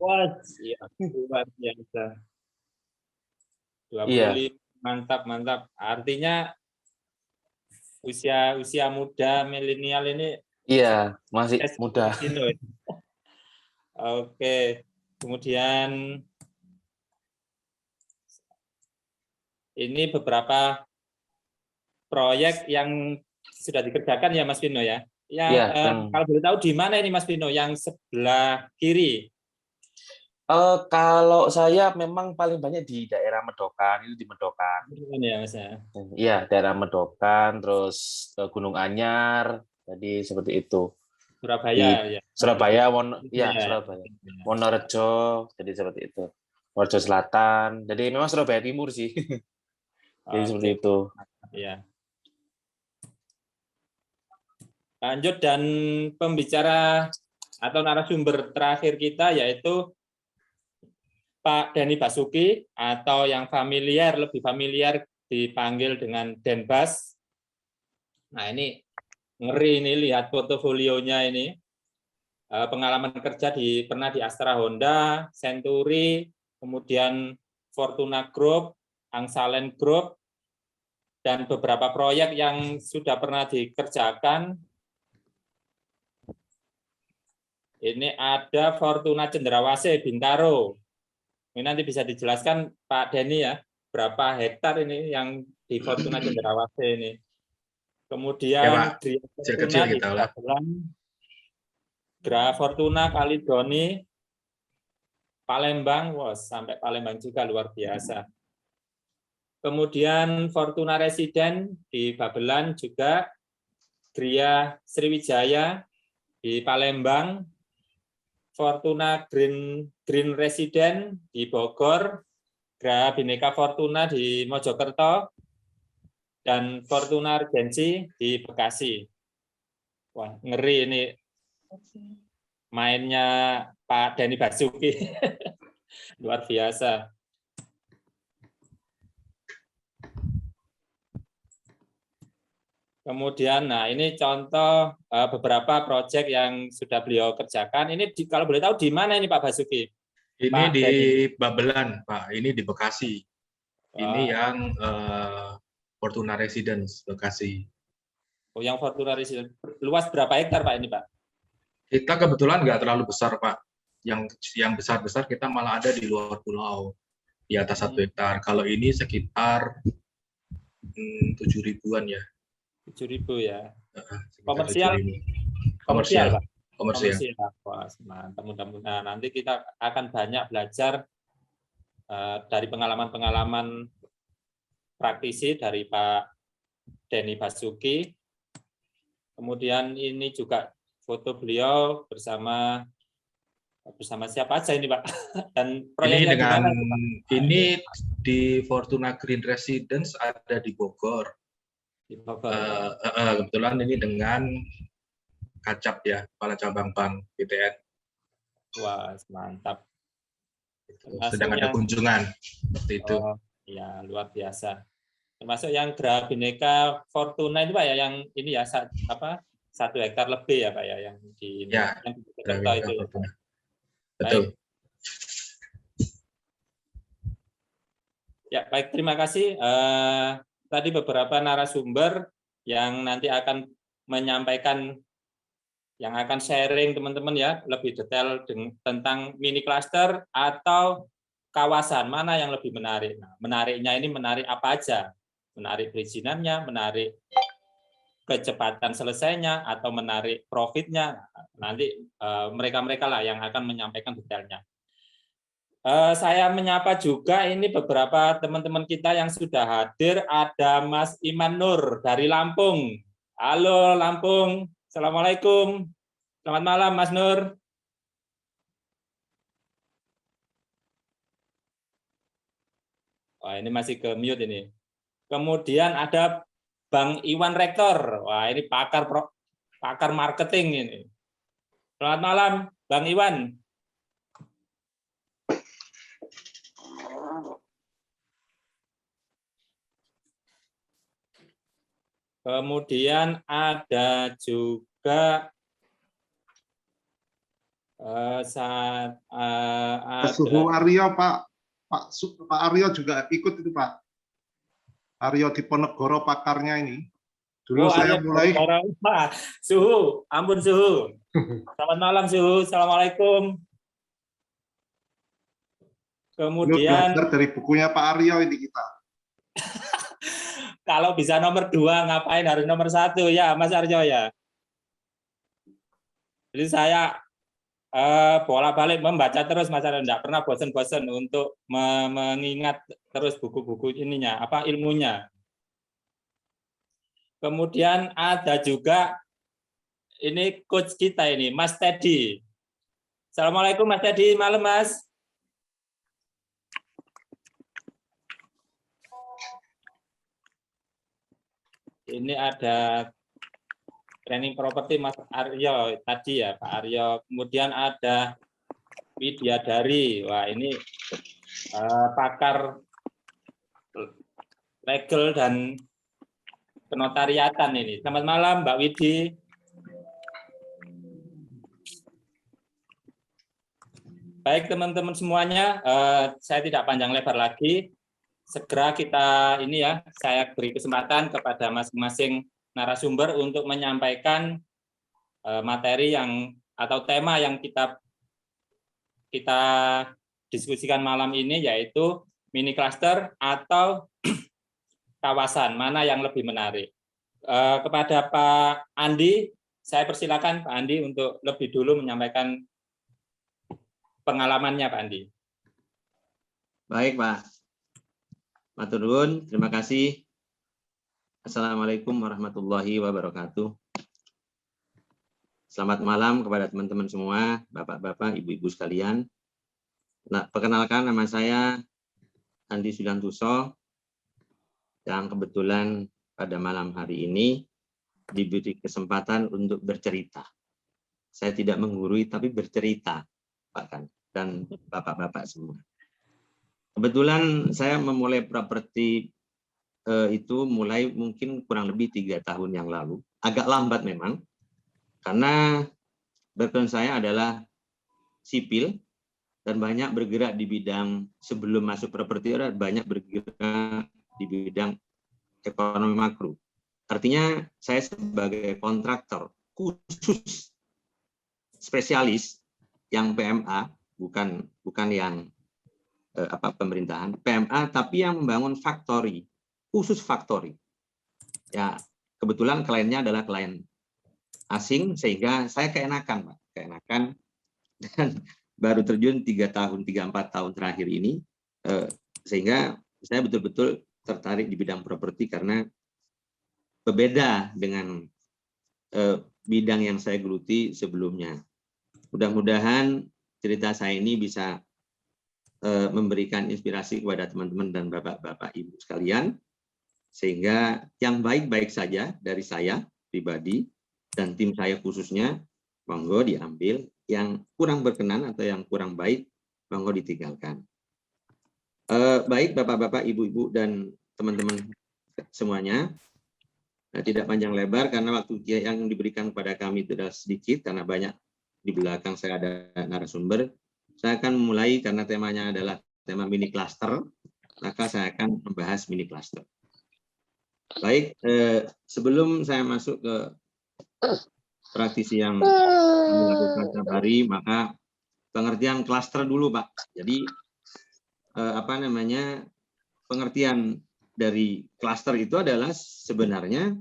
Wah, iya, luar biasa. Iya, 25, mantap, mantap. Artinya usia muda milenial ini iya, masih sukses muda. Mas Vino. Oke, kemudian ini beberapa proyek yang sudah dikerjakan ya Mas Vino ya. Iya, Ya, kalau boleh tahu di mana ini Mas Vino? Yang sebelah kiri. kalau saya memang paling banyak di daerah Medokan, itu di Medokan. Ini ya Mas ya. Iya, daerah Medokan, terus Gunung Anyar, jadi seperti itu. Surabaya Di ya. Surabaya, Ya, ya ya. Surabaya, Wonorejo, jadi seperti itu. Wonorejo Selatan, jadi memang Surabaya Timur sih. Jadi seperti Oke, itu. ya. Lanjut dan pembicara atau narasumber terakhir kita yaitu Pak Denny Basuki atau yang familiar, lebih familiar dipanggil dengan Denbas. Nah ini ngeri ini lihat portofolionya ini. Pengalaman kerja pernah di Astra Honda, Century, kemudian Fortuna Group, Angsalen Group, dan beberapa proyek yang sudah pernah dikerjakan. Ini ada Fortuna Cendrawasih, Bintaro. Ini nanti bisa dijelaskan Pak Denny ya, berapa hektar ini yang di Fortuna Cendrawasih ini. Ya Pak, Kemudian Gria kecil-kecil Fortuna di kita lah. Babelan, Gra Fortuna Kalidoni, Palembang, wah, sampai Palembang juga luar biasa. Kemudian Fortuna Residen di Babelan juga, Gria Sriwijaya di Palembang, Fortuna Green Residen di Bogor, Gra Bhinneka Fortuna di Mojokerto, dan Fortuna Regency di Bekasi. Wah, ngeri ini mainnya Pak Denny Basuki. Luar biasa. Kemudian, nah ini contoh beberapa proyek yang sudah beliau kerjakan. Ini kalau boleh tahu di mana ini Pak Basuki? Ini Pak di Denny. Babelan, Pak. Ini di Bekasi. Ini yang Fortuna Residence Bekasi. Oh, yang Fortuna Residence. Luas berapa hektar Pak ini Pak? Kita kebetulan nggak terlalu besar, Pak. Yang besar-besar kita malah ada di luar pulau, di atas 1 hektar. Kalau ini sekitar 7.000-an ya. 7.000 ya. Sekitar Komersial? 7.000. Komersial Pak? Komersial. Wah, mantap. Mudah-mudahan nanti kita akan banyak belajar dari pengalaman-pengalaman praktisi dari Pak Denny Basuki. Kemudian ini juga foto beliau bersama siapa aja ini Pak? Dan proyeknya di mana itu, Pak? Ini di Fortuna Green Residence ada di Bogor. Di Bogor. Kebetulan ini dengan Kacap ya, Kepala Cabang Bank BTN. Wah, mantap. Sedang ada kunjungan seperti itu. Oh, ya luar biasa. Termasuk yang Gra Bhinneka Fortuna itu Pak ya, yang ini ya 1 hektar lebih ya Pak ya, yang di Ya, yang di Jakarta itu ya. Fortuna. Baik. Betul. Ya, baik, terima kasih. Tadi beberapa narasumber yang nanti akan menyampaikan, yang akan sharing teman-teman ya, lebih detail tentang mini cluster atau kawasan, mana yang lebih menarik. Nah, menariknya ini menarik apa aja? Menarik perizinannya, menarik kecepatan selesainya, atau menarik profitnya. Nanti mereka-mereka lah yang akan menyampaikan detailnya. Saya menyapa juga ini beberapa teman-teman kita yang sudah hadir. Ada Mas Iman Nur dari Lampung. Halo Lampung, Assalamualaikum. Selamat malam Mas Nur. Wah, ini masih ke mute ini. Kemudian ada Bang Iwan Rektor. Wah, ini pakar marketing ini. Selamat malam Bang Iwan. Kemudian ada juga Suhu Aryo, Pak Aryo juga ikut itu, Pak. Aryo Diponegoro pakarnya ini. Dulu saya mulai. Pak, Suhu, ampun Suhu. Selamat malam Suhu, assalamualaikum. Kemudian belajar dari bukunya Pak Aryo ini kita. kalau bisa nomor 2, ngapain harus nomor 1 ya, Mas Aryo ya. Jadi saya bolak-balik membaca terus, Mas Aryo, tidak pernah bosan-bosan untuk mengingat terus buku-buku ininya, ilmunya. Kemudian ada juga ini coach kita ini, Mas Teddy. Assalamualaikum Mas Teddy, malam Mas. Ini ada training properti Mas Aryo tadi ya, Pak Aryo. Kemudian ada Widyadari. Wah, ini pakar legal dan penotariatan ini. Selamat malam Mbak Widi. Baik teman-teman semuanya, saya tidak panjang lebar lagi. Segera kita ini ya, saya beri kesempatan kepada masing-masing narasumber untuk menyampaikan materi atau tema yang kita diskusikan malam ini, yaitu mini cluster atau kawasan, mana yang lebih menarik. Kepada Pak Andi, saya persilakan Pak Andi untuk lebih dulu menyampaikan pengalamannya, Pak Andi. Baik, Pak. Matur nuwun, terima kasih. Assalamualaikum warahmatullahi wabarakatuh. Selamat malam kepada teman-teman semua, bapak-bapak, ibu-ibu sekalian. Nah, perkenalkan, nama saya Andi Sudantuso, yang kebetulan pada malam hari ini diberi kesempatan untuk bercerita. Saya tidak menggurui, tapi bercerita, Pak Kan, dan bapak-bapak semua. Kebetulan saya memulai properti itu mulai mungkin kurang lebih 3 tahun yang lalu. Agak lambat memang, karena background saya adalah sipil dan banyak bergerak di bidang, sebelum masuk properti, banyak bergerak di bidang ekonomi makro. Artinya saya sebagai kontraktor khusus spesialis yang PMA, bukan yang pemerintahan, PMA, tapi yang membangun factory, khusus factory. Ya, kebetulan kliennya adalah klien asing, sehingga saya keenakan, Pak. Keenakan, dan baru terjun 3-4 tahun terakhir ini, sehingga saya betul-betul tertarik di bidang properti karena berbeda dengan bidang yang saya geluti sebelumnya. Mudah-mudahan cerita saya ini bisa memberikan inspirasi kepada teman-teman dan bapak-bapak ibu sekalian, sehingga yang baik-baik saja dari saya pribadi dan tim saya khususnya, monggo diambil, yang kurang berkenan atau yang kurang baik, monggo ditinggalkan. Baik bapak-bapak, ibu-ibu, dan teman-teman semuanya, tidak panjang lebar karena waktu yang diberikan kepada kami itu adalah sedikit, karena banyak di belakang saya ada narasumber. Saya akan memulai karena temanya adalah tema mini cluster, maka saya akan membahas mini cluster. Baik, sebelum saya masuk ke praktisi yang dilakukan setiap hari, maka pengertian cluster dulu, Pak. Jadi pengertian dari cluster itu adalah sebenarnya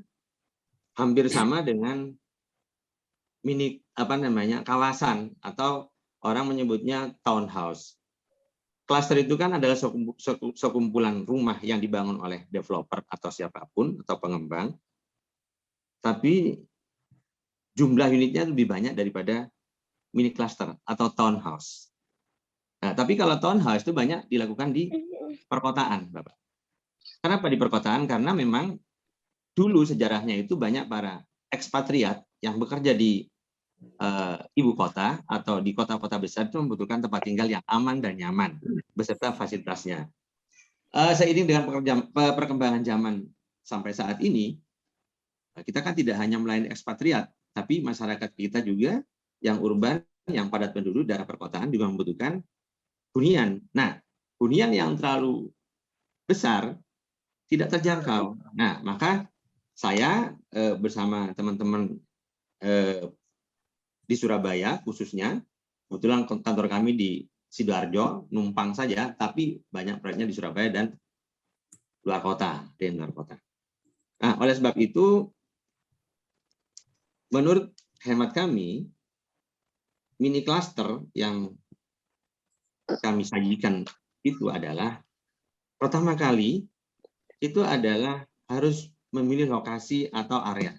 hampir sama dengan mini kawasan, atau orang menyebutnya townhouse. Cluster itu kan adalah sekumpulan rumah yang dibangun oleh developer atau siapapun atau pengembang, tapi jumlah unitnya lebih banyak daripada mini cluster atau townhouse. Nah, tapi kalau townhouse itu banyak dilakukan di perkotaan, Bapak. Kenapa di perkotaan? Karena memang dulu sejarahnya itu banyak para ekspatriat yang bekerja di ibu kota atau di kota-kota besar itu membutuhkan tempat tinggal yang aman dan nyaman beserta fasilitasnya. Seiring dengan perkembangan zaman sampai saat ini, kita kan tidak hanya melayani ekspatriat, tapi masyarakat kita juga yang urban, yang padat penduduk daerah perkotaan juga membutuhkan hunian. Nah, hunian yang terlalu besar tidak terjangkau. Nah, maka saya bersama teman-teman di Surabaya khususnya, kebetulan kantor kami di Sidoarjo, numpang saja, tapi banyak proyeknya di Surabaya dan luar kota, di luar kota. Nah, oleh sebab itu, menurut hemat kami, mini cluster yang kami sajikan itu adalah pertama kali itu adalah harus memilih lokasi atau area.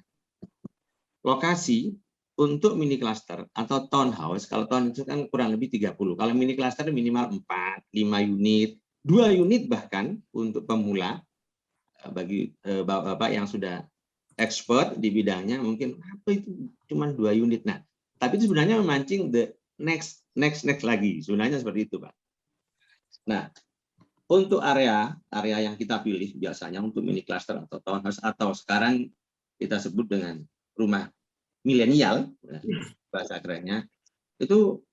Lokasi untuk mini cluster atau townhouse, kalau townhouse kan kurang lebih 30. Kalau mini cluster minimal 4, 5 unit, 2 unit bahkan untuk pemula bagi bapak-bapak yang sudah expert di bidangnya mungkin apa itu cuma 2 unit. Nah, tapi itu sebenarnya memancing the next lagi. Sebenarnya seperti itu, Pak. Nah, untuk area yang kita pilih biasanya untuk mini cluster atau townhouse atau sekarang kita sebut dengan rumah milenial, bahasa kerennya, itu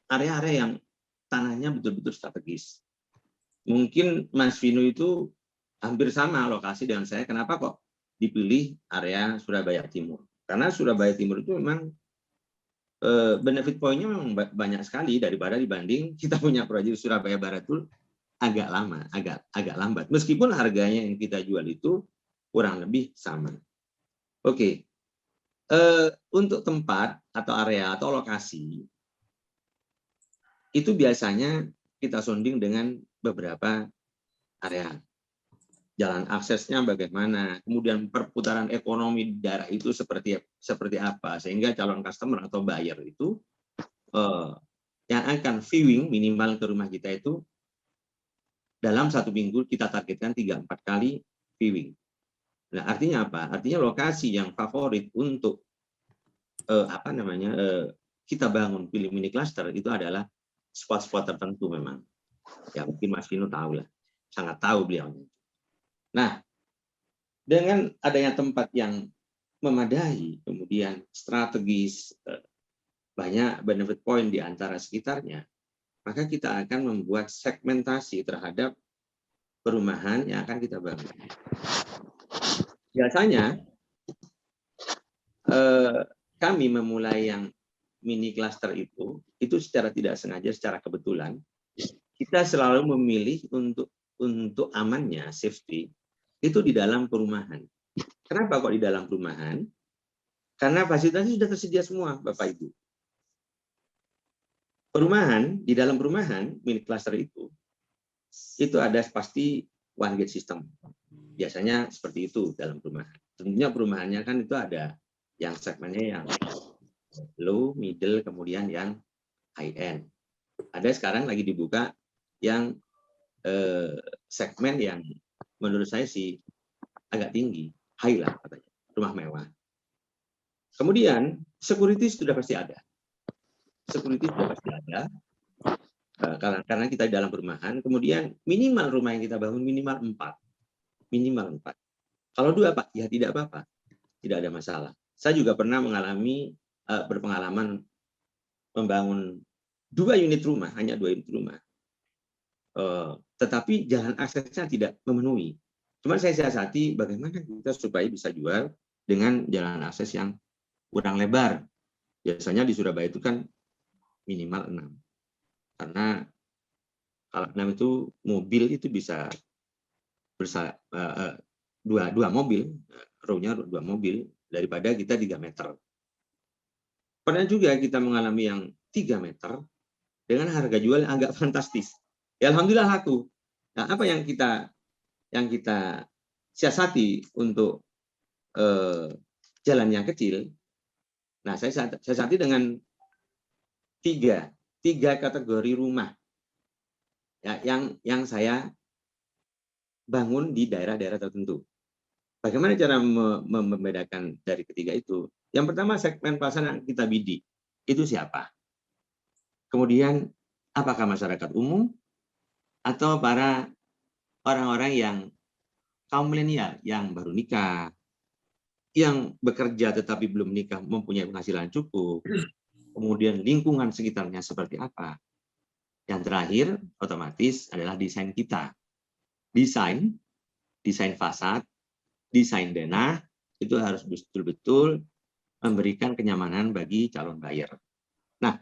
area-area yang tanahnya betul-betul strategis. Mungkin Mas Vino itu hampir sama lokasi dengan saya. Kenapa kok dipilih area Surabaya Timur? Karena Surabaya Timur itu memang benefit point-nya memang banyak sekali daripada dibanding kita punya proyek Surabaya Barat itu agak lama, agak lambat. Meskipun harganya yang kita jual itu kurang lebih sama. Oke. Untuk tempat atau area atau lokasi itu biasanya kita sonding dengan beberapa area. Jalan aksesnya bagaimana, kemudian perputaran ekonomi di daerah itu seperti apa, sehingga calon customer atau buyer itu yang akan viewing minimal ke rumah kita itu dalam 1 minggu kita targetkan 3-4 kali viewing. Nah, artinya apa? Artinya lokasi yang favorit untuk kita bangun pilih mini cluster itu adalah spot-spot tertentu memang. Ya mungkin Mas Vino tahu lah, sangat tahu beliau. Nah, dengan adanya tempat yang memadai, kemudian strategis, banyak benefit point di antara sekitarnya, maka kita akan membuat segmentasi terhadap perumahan yang akan kita bangun. Biasanya kami memulai yang mini cluster itu secara tidak sengaja, secara kebetulan, kita selalu memilih untuk amannya, safety, itu di dalam perumahan. Kenapa kok di dalam perumahan? Karena fasilitasnya sudah tersedia semua, Bapak Ibu. Perumahan, di dalam perumahan, mini cluster itu ada pasti one gate system. Biasanya seperti itu dalam perumahan. Tentunya perumahannya kan itu ada yang segmennya yang low, middle, kemudian yang high end. Ada sekarang lagi dibuka yang segmen yang menurut saya sih agak tinggi, high lah katanya, rumah mewah. Kemudian security sudah pasti ada. Security sudah pasti ada. Karena kita di dalam perumahan, kemudian minimal rumah yang kita bangun minimal 4. Minimal 4. Kalau 2, Pak, ya tidak apa-apa. Tidak ada masalah. Saya juga pernah berpengalaman membangun 2 unit rumah, hanya 2 unit rumah. Tetapi jalan aksesnya tidak memenuhi. Cuma saya siasati bagaimana kita supaya bisa jual dengan jalan akses yang kurang lebar. Biasanya di Surabaya itu kan minimal 6. Karena kalau 6 itu mobil itu bisa dua mobil, row-nya 2 mobil daripada kita 3 meter. Pernah juga kita mengalami yang 3 meter dengan harga jual yang agak fantastis. Ya, alhamdulillah laku. Nah, apa yang kita siasati untuk jalan yang kecil? Nah, saya siasati dengan tiga kategori rumah ya, yang saya bangun di daerah-daerah tertentu. Bagaimana cara membedakan dari ketiga itu? Yang pertama, segmen pasar yang kita bidik itu siapa? Kemudian, apakah masyarakat umum atau para orang-orang yang kaum milenial yang baru nikah, yang bekerja tetapi belum nikah, mempunyai penghasilan cukup, kemudian lingkungan sekitarnya seperti apa? Yang terakhir otomatis adalah desain kita. Desain fasad, desain denah itu harus betul-betul memberikan kenyamanan bagi calon buyer. Nah,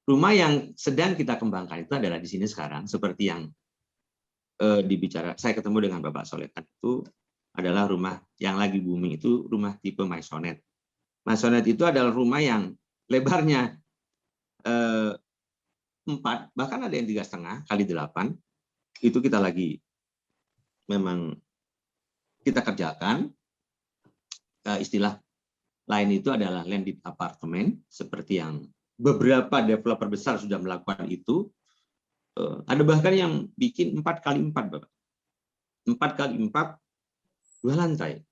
rumah yang sedang kita kembangkan itu adalah di sini sekarang, seperti yang saya ketemu dengan Bapak Solekan, itu adalah rumah yang lagi booming, itu rumah tipe maisonette. Maisonette itu adalah rumah yang lebarnya 4, bahkan ada yang 3,5 kali 8. Itu kita lagi memang kita kerjakan. Istilah lain itu adalah landed apartemen, seperti yang beberapa developer besar sudah melakukan itu. Ada bahkan yang bikin 4x4, Bapak. 4x4, 2 lantai.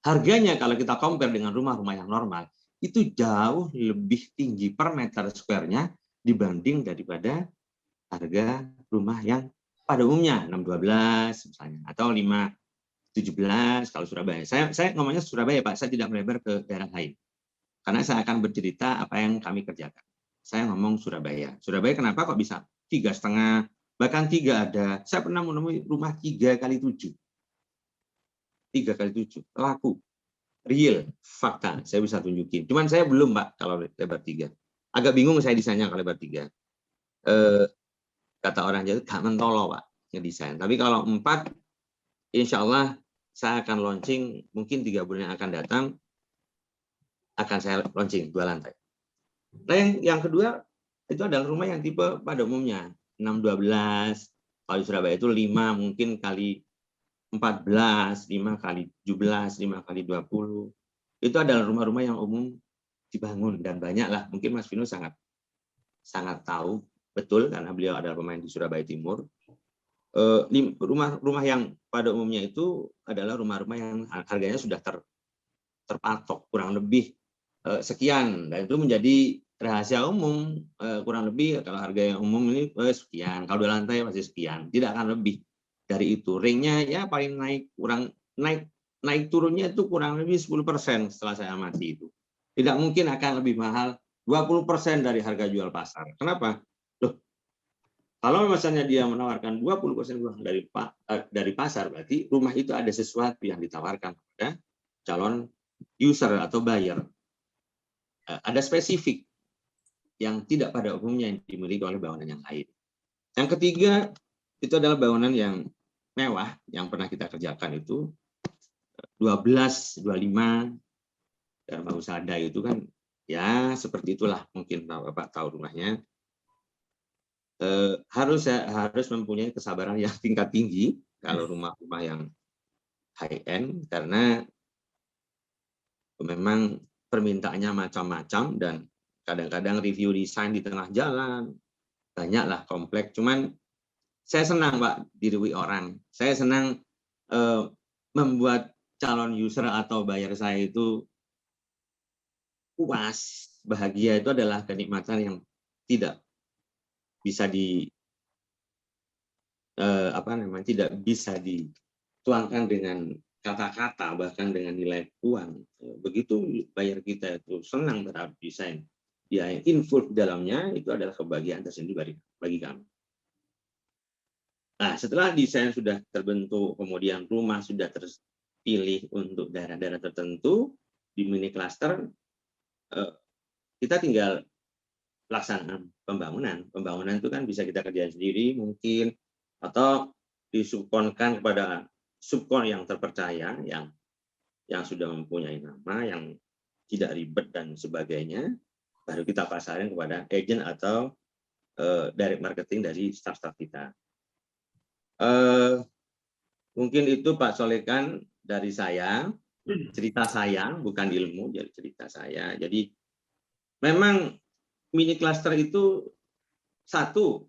Harganya kalau kita compare dengan rumah-rumah yang normal, itu jauh lebih tinggi per meter square-nya dibanding daripada harga rumah yang pada umumnya 612 misalnya, atau 517 kalau Surabaya. Saya ngomongnya Surabaya, Pak. Saya tidak melebar ke daerah lain. Karena saya akan bercerita apa yang kami kerjakan. Saya ngomong Surabaya. Surabaya kenapa kok bisa 3,5, bahkan 3 ada. Saya pernah menemui rumah 3x7. 3x7 laku, real, fakta. Saya bisa tunjukin. Cuman saya belum, Pak, kalau lebar 3. Agak bingung saya desainnya kalau lebar 3. Kata orang Jawa, gak mentolo, Pak, ngedesain. Tapi kalau 4, insya Allah saya akan launching, mungkin 3 bulan yang akan datang, akan saya launching 2 lantai. Nah, yang kedua, itu adalah rumah yang tipe pada umumnya 612, kalau di Surabaya itu 5 mungkin kali 14, 5 kali 17, 5 kali 20. Itu adalah rumah-rumah yang umum dibangun dan banyak lah. Mungkin Mas Vino sangat tahu betul karena beliau adalah pemain di Surabaya Timur. Rumah yang pada umumnya itu adalah rumah-rumah yang harganya sudah terpatok kurang lebih sekian, dan itu menjadi rahasia umum, kurang lebih kalau harga yang umum ini sekian, kalau 2 lantai masih sekian, tidak akan lebih dari itu. Ringnya ya paling naik turunnya itu kurang lebih 10% setelah saya amati itu. Tidak mungkin akan lebih mahal 20% dari harga jual pasar. Kenapa? Loh, kalau misalnya dia menawarkan 20% dari pasar, berarti rumah itu ada sesuatu yang ditawarkan kepada calon user atau buyer. Ada spesifik yang tidak pada umumnya yang dimiliki oleh bangunan yang lain. Yang ketiga, itu adalah bangunan yang mewah yang pernah kita kerjakan itu 12, 25 dan Usada itu kan ya seperti itulah, mungkin Bapak tahu rumahnya. Harus mempunyai kesabaran yang tingkat tinggi kalau rumah-rumah yang high end, karena memang permintaannya macam-macam dan kadang-kadang review desain di tengah jalan banyaklah, kompleks. Cuman saya senang, Pak, dirui orang. Saya senang membuat calon user atau buyer saya itu puas, bahagia. Itu adalah kenikmatan yang tidak bisa tidak bisa dituangkan dengan kata-kata, bahkan dengan nilai uang. Begitu buyer kita itu senang terhadap desain, dia involved di dalamnya, itu adalah kebahagiaan tersendiri bagi kami. Nah, setelah desain sudah terbentuk, kemudian rumah sudah terpilih untuk daerah-daerah tertentu di mini cluster, kita tinggal pelaksanaan pembangunan. Pembangunan itu kan bisa kita kerjain sendiri mungkin, atau disubkonkan kepada subkon yang terpercaya, yang sudah mempunyai nama, yang tidak ribet dan sebagainya, baru kita pasarin kepada agent atau direct marketing dari staff-staff kita. Mungkin itu Pak Solekan dari saya, cerita saya, bukan ilmu, jadi cerita saya. Jadi memang mini cluster itu satu,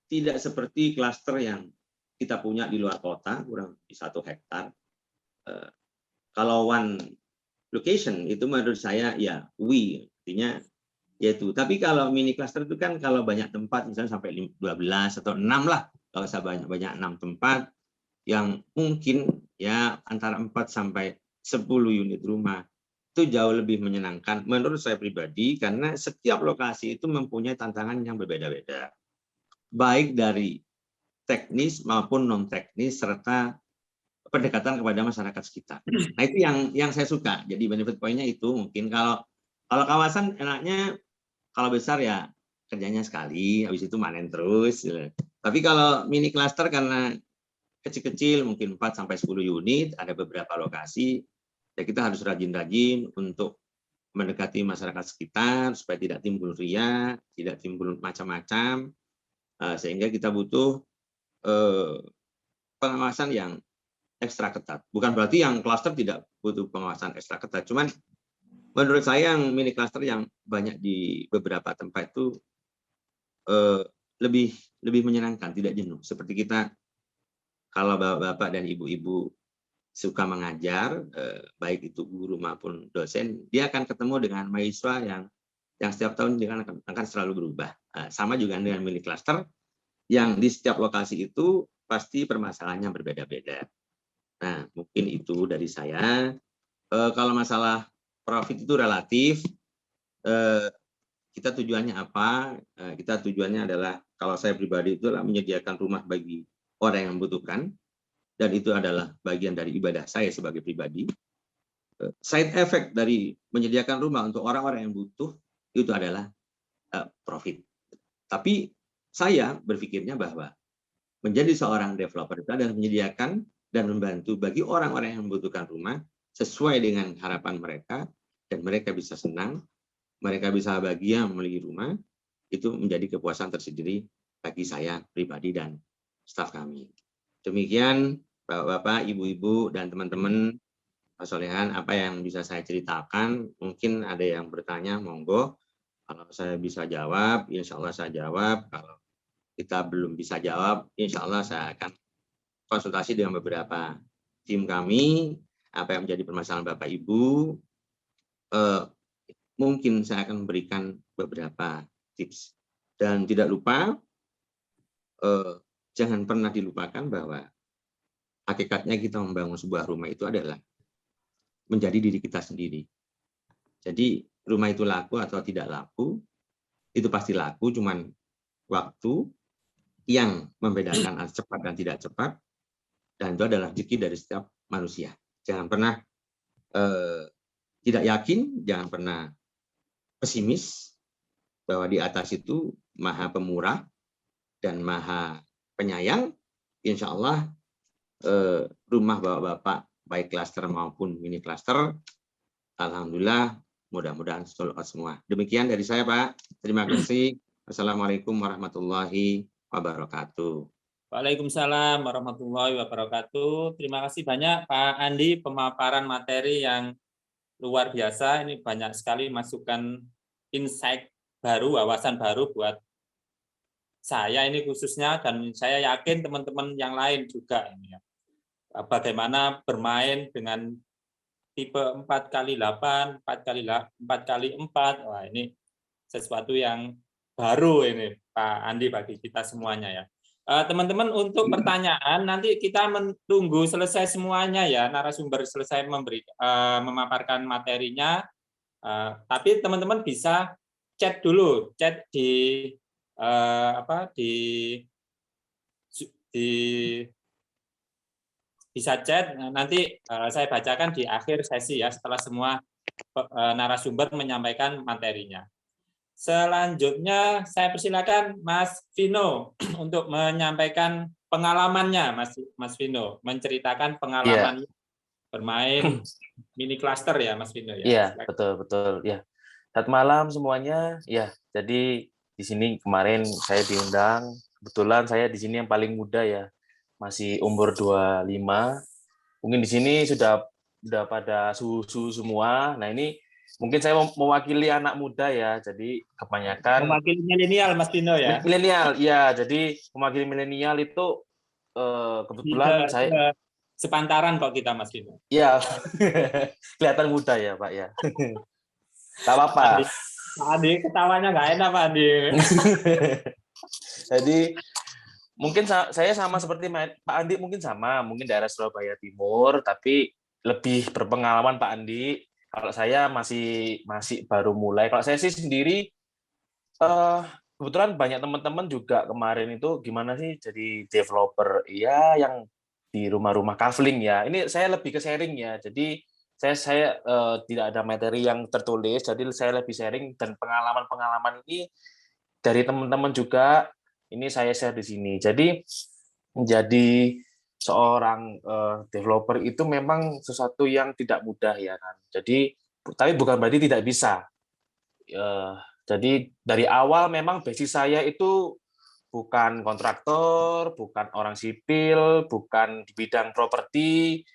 tidak seperti cluster yang kita punya di luar kota, kurang lebih 1 hektar. Kalau one location itu menurut saya ya artinya yaitu. Tapi kalau mini cluster itu kan kalau banyak tempat, misalnya sampai 12 atau 6 lah. Kalau saya banyak 6 tempat yang mungkin ya antara 4 sampai 10 unit rumah itu jauh lebih menyenangkan menurut saya pribadi, karena setiap lokasi itu mempunyai tantangan yang berbeda-beda, baik dari teknis maupun non teknis serta pendekatan kepada masyarakat sekitar. Nah, itu yang saya suka. Jadi benefit point-nya itu mungkin kalau kawasan enaknya kalau besar ya kerjanya sekali, habis itu manen terus. Tapi kalau mini cluster karena kecil-kecil mungkin 4 sampai 10 unit, ada beberapa lokasi, ya kita harus rajin-rajin untuk mendekati masyarakat sekitar supaya tidak timbul ria, tidak timbul macam-macam, sehingga kita butuh pengawasan yang ekstra ketat. Bukan berarti yang cluster tidak butuh pengawasan ekstra ketat, cuman menurut saya yang mini cluster yang banyak di beberapa tempat itu lebih menyenangkan, tidak jenuh. Seperti kita kalau bapak-bapak dan ibu-ibu suka mengajar, baik itu guru maupun dosen, dia akan ketemu dengan mahasiswa yang setiap tahun dia akan selalu berubah. Sama juga dengan mini cluster, yang di setiap lokasi itu pasti permasalahannya berbeda-beda. Nah, mungkin itu dari saya. Kalau masalah profit itu relatif. Kita tujuannya apa? Kita tujuannya adalah, kalau saya pribadi itu adalah menyediakan rumah bagi orang yang membutuhkan, dan itu adalah bagian dari ibadah saya sebagai pribadi. Side effect dari menyediakan rumah untuk orang-orang yang butuh itu adalah profit. Tapi saya berpikirnya bahwa menjadi seorang developer itu adalah menyediakan dan membantu bagi orang-orang yang membutuhkan rumah sesuai dengan harapan mereka, dan mereka bisa senang, mereka bisa bahagia memiliki rumah. Itu menjadi kepuasan tersendiri bagi saya pribadi dan staf kami. Demikian Bapak, Ibu-ibu, dan teman-teman solehan apa yang bisa saya ceritakan. Mungkin ada yang bertanya, monggo. Kalau saya bisa jawab, insya Allah saya jawab. Kalau kita belum bisa jawab, insya Allah saya akan konsultasi dengan beberapa tim kami, apa yang menjadi permasalahan Bapak Ibu. Mungkin saya akan memberikan beberapa tips. Dan tidak lupa, jangan pernah dilupakan bahwa hakikatnya kita membangun sebuah rumah itu adalah menjadi diri kita sendiri. Jadi rumah itu laku atau tidak laku, itu pasti laku, cuman waktu yang membedakan cepat dan tidak cepat, dan itu adalah rezeki dari setiap manusia. Jangan pernah tidak yakin, jangan pernah pesimis bahwa di atas itu Maha Pemurah dan Maha Penyayang. Insya Allah rumah bapak-bapak baik klaster maupun mini klaster, alhamdulillah mudah-mudahan sold out semua. Demikian dari saya, Pak. Terima kasih. Assalamualaikum warahmatullahi wabarakatuh. Waalaikumsalam warahmatullahi wabarakatuh. Terima kasih banyak Pak Andi, pemaparan materi yang luar biasa. Ini banyak sekali masukan insight baru, wawasan baru buat saya ini khususnya, dan saya yakin teman-teman yang lain juga ini ya. Bagaimana bermain dengan tipe 4x8, 4x4. Wah, ini sesuatu yang baru ini Pak Andi bagi kita semuanya ya. Teman-teman, untuk pertanyaan nanti kita menunggu selesai semuanya ya, narasumber selesai memaparkan materinya. Tapi teman-teman bisa chat dulu, chat di bisa chat, nanti saya bacakan di akhir sesi ya, setelah semua narasumber menyampaikan materinya. Selanjutnya saya persilakan Mas Vino untuk menyampaikan pengalamannya, Mas Vino, menceritakan pengalamannya bermain mini cluster ya, Mas Vino ya. Iya, betul ya. Selamat malam semuanya. Ya, jadi di sini kemarin saya diundang. Kebetulan saya di sini yang paling muda ya, masih umur 25. Mungkin di sini sudah pada susu semua. Nah, ini mungkin saya mewakili anak muda ya, jadi kebanyakan mewakili milenial, Mas Vino ya. Milenial, ya. Jadi mewakili milenial itu kebetulan saya sepantaran kok kita, Mas Vino. Iya, kelihatan muda ya Pak ya. Tak apa-apa. Pak Andi, ketawanya nggak enak Pak Andi. Jadi mungkin saya sama seperti Pak Andi, mungkin daerah Surabaya Timur, tapi lebih berpengalaman Pak Andi. Kalau saya masih baru mulai. Kalau saya sih sendiri kebetulan banyak teman-teman juga kemarin itu gimana sih jadi developer ya yang di rumah-rumah kafling ya. Ini saya lebih ke sharing ya. Jadi saya tidak ada materi yang tertulis, jadi saya lebih sharing dan pengalaman-pengalaman ini dari teman-teman juga ini saya share di sini. Jadi menjadi seorang developer itu memang sesuatu yang tidak mudah ya kan. Jadi tapi bukan berarti tidak bisa. Jadi dari awal memang basis saya itu bukan kontraktor, bukan orang sipil, bukan di bidang properti.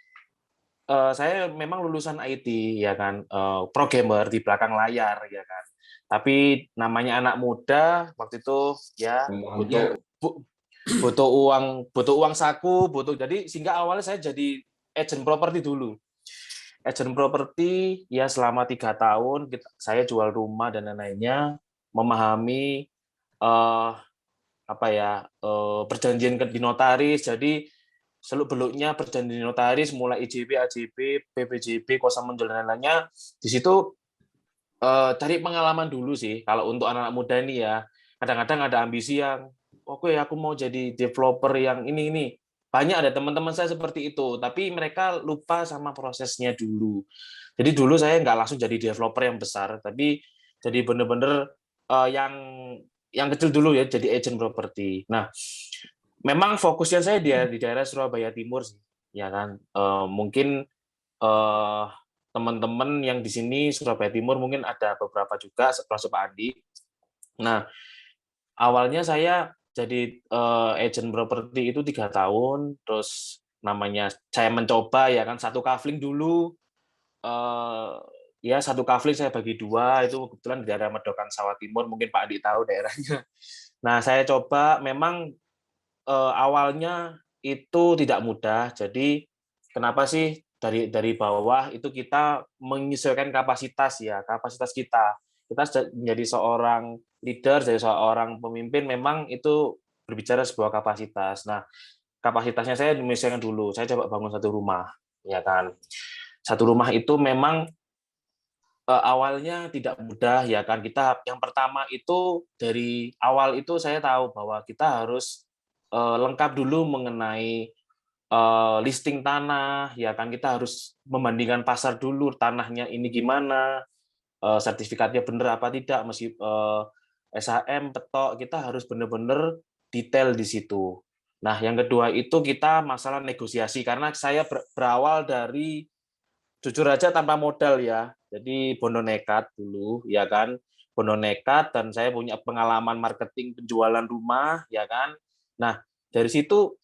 Saya memang lulusan IT ya kan, programmer di belakang layar ya kan. Tapi namanya anak muda waktu itu ya butuh uang saku, jadi sehingga awalnya saya jadi agent properti dulu. Agent properti ya selama 3 tahun saya jual rumah dan lain-lainnya, memahami perjanjian di notaris. Jadi seluk-beluknya perjanjian di notaris mulai IJB, AJB, PPJB, kuasa menjual dan lain-lainnya. Di situ cari pengalaman dulu sih. Kalau untuk anak-anak muda ini ya, kadang-kadang ada ambisi yang oke, aku mau jadi developer yang ini. Banyak ada teman-teman saya seperti itu, tapi mereka lupa sama prosesnya dulu. Jadi dulu saya nggak langsung jadi developer yang besar, tapi jadi benar-benar yang kecil dulu ya, jadi agent properti. Nah, memang fokusnya saya di daerah Surabaya Timur sih, ya kan. Mungkin teman-teman yang di sini Surabaya Timur mungkin ada beberapa juga, termasuk Pak Andi. Nah, awalnya saya jadi agent properti itu 3 tahun, terus namanya saya mencoba ya kan, satu kafling dulu, ya satu kafling saya bagi 2, itu kebetulan di daerah Medokan Sawah Timur, mungkin Pak Andi tahu daerahnya. Nah, saya coba memang awalnya itu tidak mudah, jadi kenapa sih dari bawah itu kita menyesuaikan kapasitas kita. Kita menjadi seorang leader, jadi seorang pemimpin memang itu berbicara sebuah kapasitas. Nah, kapasitasnya saya menyesuaikan dulu. Saya coba bangun satu rumah, ya kan. Satu rumah itu memang awalnya tidak mudah, ya kan. Kita yang pertama itu dari awal itu saya tahu bahwa kita harus lengkap dulu mengenai listing tanah, ya kan. Kita harus membandingkan pasar dulu, tanahnya ini gimana, sertifikatnya benar apa tidak, SHM, petok, kita harus benar-benar detail di situ. Nah, yang kedua itu kita masalah negosiasi, karena saya berawal dari jujur aja tanpa modal ya, jadi bondo nekat dulu, ya kan, bondo nekat, dan saya punya pengalaman marketing penjualan rumah, ya kan. Nah, dari situ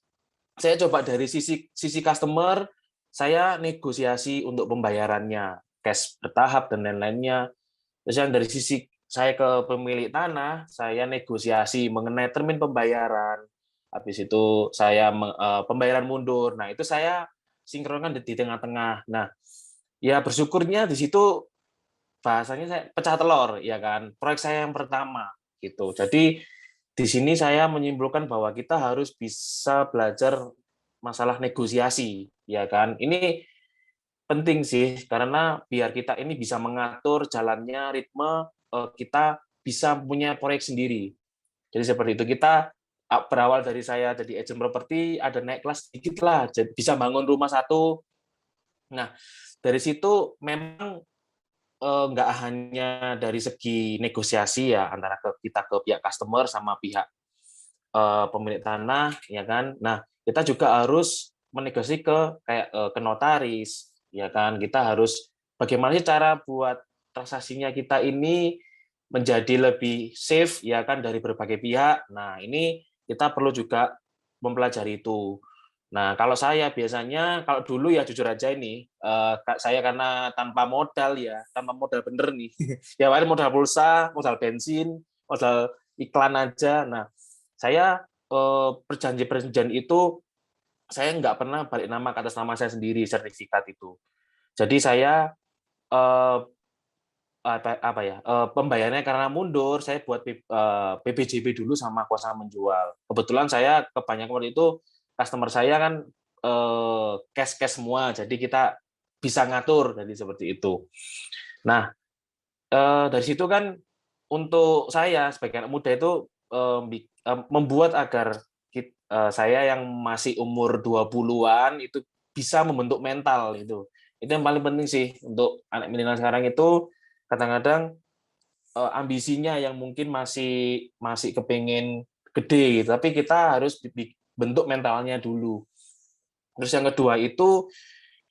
saya coba dari sisi customer, saya negosiasi untuk pembayarannya, cash bertahap dan lain-lainnya. Terus yang dari sisi saya ke pemilik tanah, saya negosiasi mengenai termin pembayaran. Habis itu saya pembayaran mundur. Nah, itu saya sinkronkan di tengah-tengah. Nah, ya bersyukurnya di situ bahasanya saya pecah telur, ya kan. Proyek saya yang pertama gitu. Jadi di sini saya menyimpulkan bahwa kita harus bisa belajar masalah negosiasi, ya kan. Ini penting sih, karena biar kita ini bisa mengatur jalannya ritme, kita bisa punya proyek sendiri. Jadi seperti itu, kita berawal dari saya jadi agent properti, ada naik kelas sedikit lah, bisa bangun rumah satu. Nah, dari situ memang nggak hanya dari segi negosiasi ya, antara kita ke pihak customer sama pihak pemilik tanah, ya kan. Nah, kita juga harus menegosiasi ke notaris, ya kan. Kita harus bagaimana sih cara buat transaksinya kita ini menjadi lebih safe, ya kan, dari berbagai pihak. Nah, ini kita perlu juga mempelajari itu. Nah, kalau saya biasanya, kalau dulu ya jujur aja ini, saya karena tanpa modal bener nih. Ya paling modal pulsa, modal bensin, modal iklan aja. Nah, saya perjanjian itu saya nggak pernah balik nama ke atas nama saya sendiri, sertifikat itu. Jadi saya pembayarannya karena mundur, saya buat PPJB dulu sama kuasa menjual. Kebetulan saya kebanyakan waktu itu customer saya kan cash semua, jadi kita bisa ngatur, jadi seperti itu. Nah, dari situ kan untuk saya sebagai anak muda itu membuat agar saya yang masih umur 20-an itu bisa membentuk mental itu. Itu yang paling penting sih untuk anak milenial sekarang itu kadang-kadang ambisinya yang mungkin masih kepingin gede gitu, tapi kita harus bentuk mentalnya dulu. Terus yang kedua itu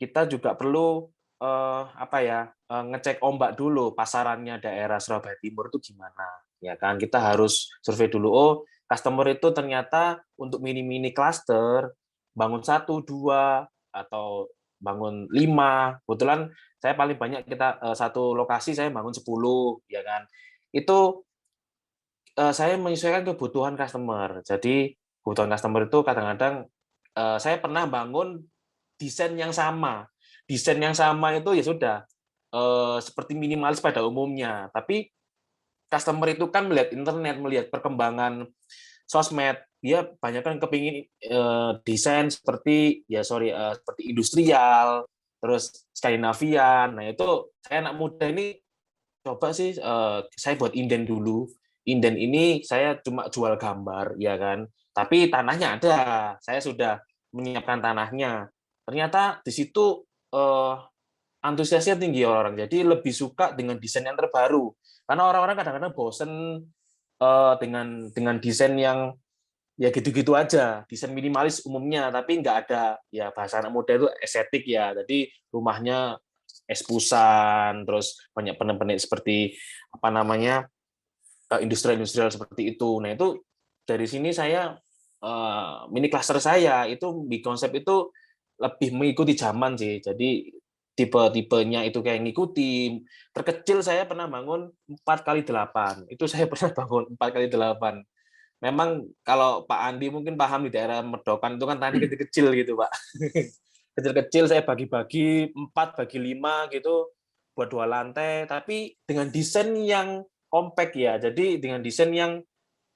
kita juga perlu ngecek ombak dulu pasarannya daerah Surabaya Timur itu gimana, ya kan? Kita harus survei dulu. Oh, customer itu ternyata untuk mini cluster bangun 1, 2 atau bangun 5. Kebetulan saya paling banyak satu lokasi saya bangun 10, ya kan? Itu saya menyesuaikan kebutuhan customer. Jadi kebutuhan customer itu kadang-kadang saya pernah bangun desain yang sama. Desain yang sama itu ya sudah seperti minimalis pada umumnya. Tapi customer itu kan melihat internet, melihat perkembangan sosmed, dia banyak kan kepingin desain seperti seperti industrial, terus Skandinavian. Nah itu saya anak muda ini coba sih saya buat inden dulu. Inden ini saya cuma jual gambar, ya kan. Tapi tanahnya ada, saya sudah menyiapkan tanahnya. Ternyata di situ antusiasnya tinggi orang, jadi lebih suka dengan desain yang terbaru. Karena orang-orang kadang-kadang bosen dengan desain yang ya gitu-gitu aja, desain minimalis umumnya, tapi nggak ada ya bahasa anak muda itu estetik ya. Jadi rumahnya espusan, terus banyak benek-benek seperti industrial seperti itu. Nah itu dari sini saya mini cluster saya itu di konsep itu lebih mengikuti zaman sih. Jadi tipe-tipenya itu kayak ngikuti. Terkecil saya pernah bangun 4x8. Itu saya pernah bangun 4x8. Memang kalau Pak Andi mungkin paham di daerah Medokan itu kan tadi kecil-kecil gitu, Pak. Kecil-kecil saya bagi-bagi 4/5 gitu buat 2 lantai, tapi dengan desain yang compact ya. Jadi dengan desain yang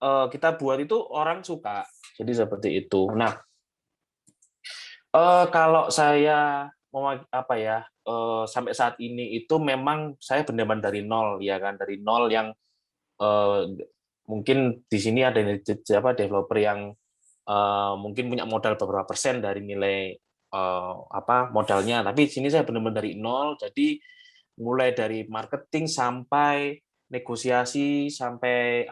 kita buat itu orang suka. Jadi seperti itu. Nah, kalau saya mau sampai saat ini itu memang saya benar-benar dari nol, ya kan, dari nol yang mungkin di sini ada developer yang mungkin punya modal beberapa persen dari nilai modalnya, tapi di sini saya benar-benar dari nol. Jadi mulai dari marketing sampai negosiasi sampai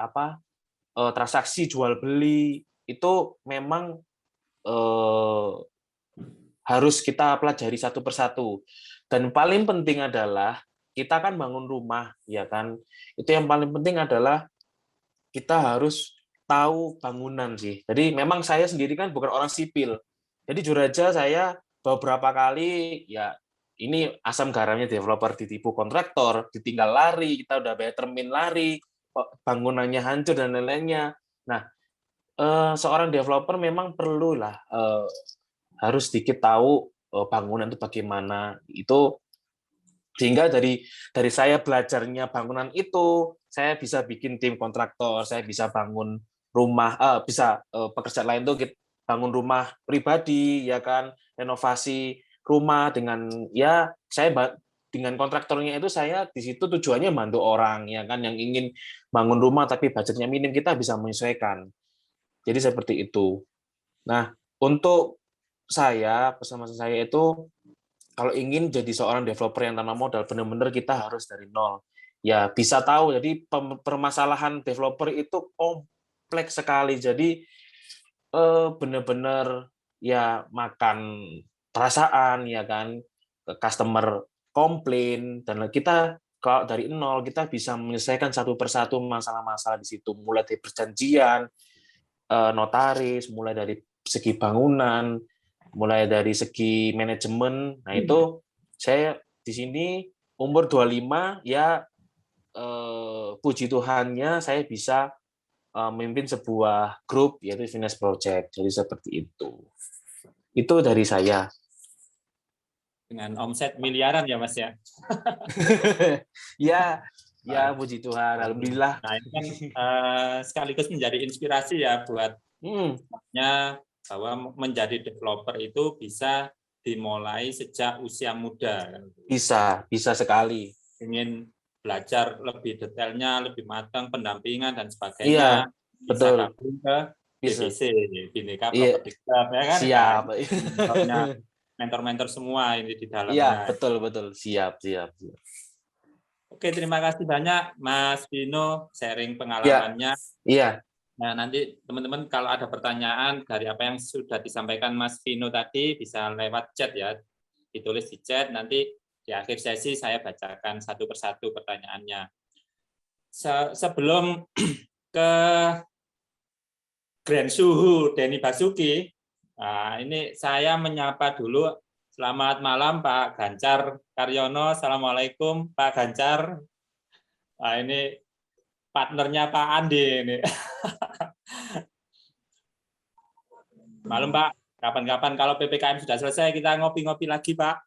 transaksi jual beli itu memang harus kita pelajari satu persatu. Dan paling penting adalah kita kan bangun rumah, ya kan. Itu yang paling penting adalah kita harus tahu bangunan sih. Jadi memang saya sendiri kan bukan orang sipil. Jadi jujur aja saya beberapa kali ya ini asam garamnya developer ditipu kontraktor, ditinggal lari, kita udah bayar termin lari, bangunannya hancur dan lain-lainnya. Nah, seorang developer memang perlulah harus sedikit tahu bangunan itu bagaimana. Itu sehingga dari saya belajarnya bangunan itu, saya bisa bikin tim kontraktor, saya bisa bangun rumah, pekerjaan lain tuh bangun rumah pribadi, ya kan, renovasi rumah dengan ya saya dengan kontraktornya itu saya di situ tujuannya bantu orang, ya kan, yang ingin bangun rumah tapi budgetnya minim, kita bisa menyesuaikan. Jadi seperti itu. Nah, untuk pesan-pesan saya itu kalau ingin jadi seorang developer yang tanpa modal, benar-benar kita harus dari nol. Ya, bisa tahu. Jadi permasalahan developer itu kompleks sekali. Jadi benar-benar ya makan perasaan, ya kan, customer komplain, dan kita kalau dari nol kita bisa menyelesaikan satu persatu masalah-masalah di situ. Mulai dari perjanjian, notaris, mulai dari segi bangunan, mulai dari segi manajemen. Nah, itu saya di sini umur 25 ya puji Tuhannya saya bisa memimpin sebuah grup yaitu Finance Project. Jadi seperti itu. Itu dari saya. Dengan omset miliaran ya, Mas ya. Ya puji Tuhan, alhamdulillah. Nah, ini kan sekaligus menjadi inspirasi ya buat bahwa menjadi developer itu bisa dimulai sejak usia muda. Bisa sekali. Ingin belajar lebih detailnya, lebih matang, pendampingan dan Iya, sebagainya, bisa betul. gabung ke Bisa. BBC, Bhinneka Iya. Property Club, ya kan? Siap. Mentornya, mentor-mentor semua ini di Iya, dalamnya. betul. Siap. Oke, terima kasih banyak Mas Vino sharing Ya, pengalamannya. iya. Nah, nanti teman-teman kalau ada pertanyaan dari apa yang sudah disampaikan Mas Vino tadi bisa lewat chat ya, ditulis di chat, nanti di akhir sesi saya bacakan satu persatu pertanyaannya. Sebelum ke Grand Suhu Denny Basuki, nah ini saya menyapa dulu. Selamat malam Pak Gancar Karyono. Assalamualaikum Pak Gancar. Nah, ini partnernya Pak Andi ini. Malam Pak, kapan-kapan kalau PPKM sudah selesai kita ngopi-ngopi lagi Pak.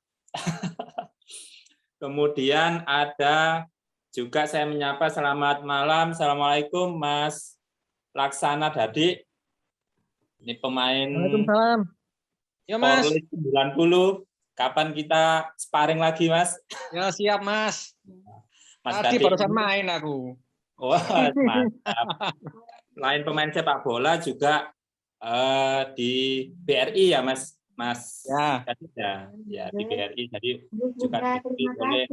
Kemudian ada juga saya menyapa selamat malam, Assalamualaikum Mas Laksana Dadi. Ini pemain Waalaikumsalam. Ya Mas. Polri 90. Kapan kita sparring lagi Mas? Ya siap Mas. Mas Tadi Dadi. barusan main aku. Wah, mantap. Lain pemain sepak bola juga di BRI ya Mas Ya. ya di BRI, jadi juga diikuti oleh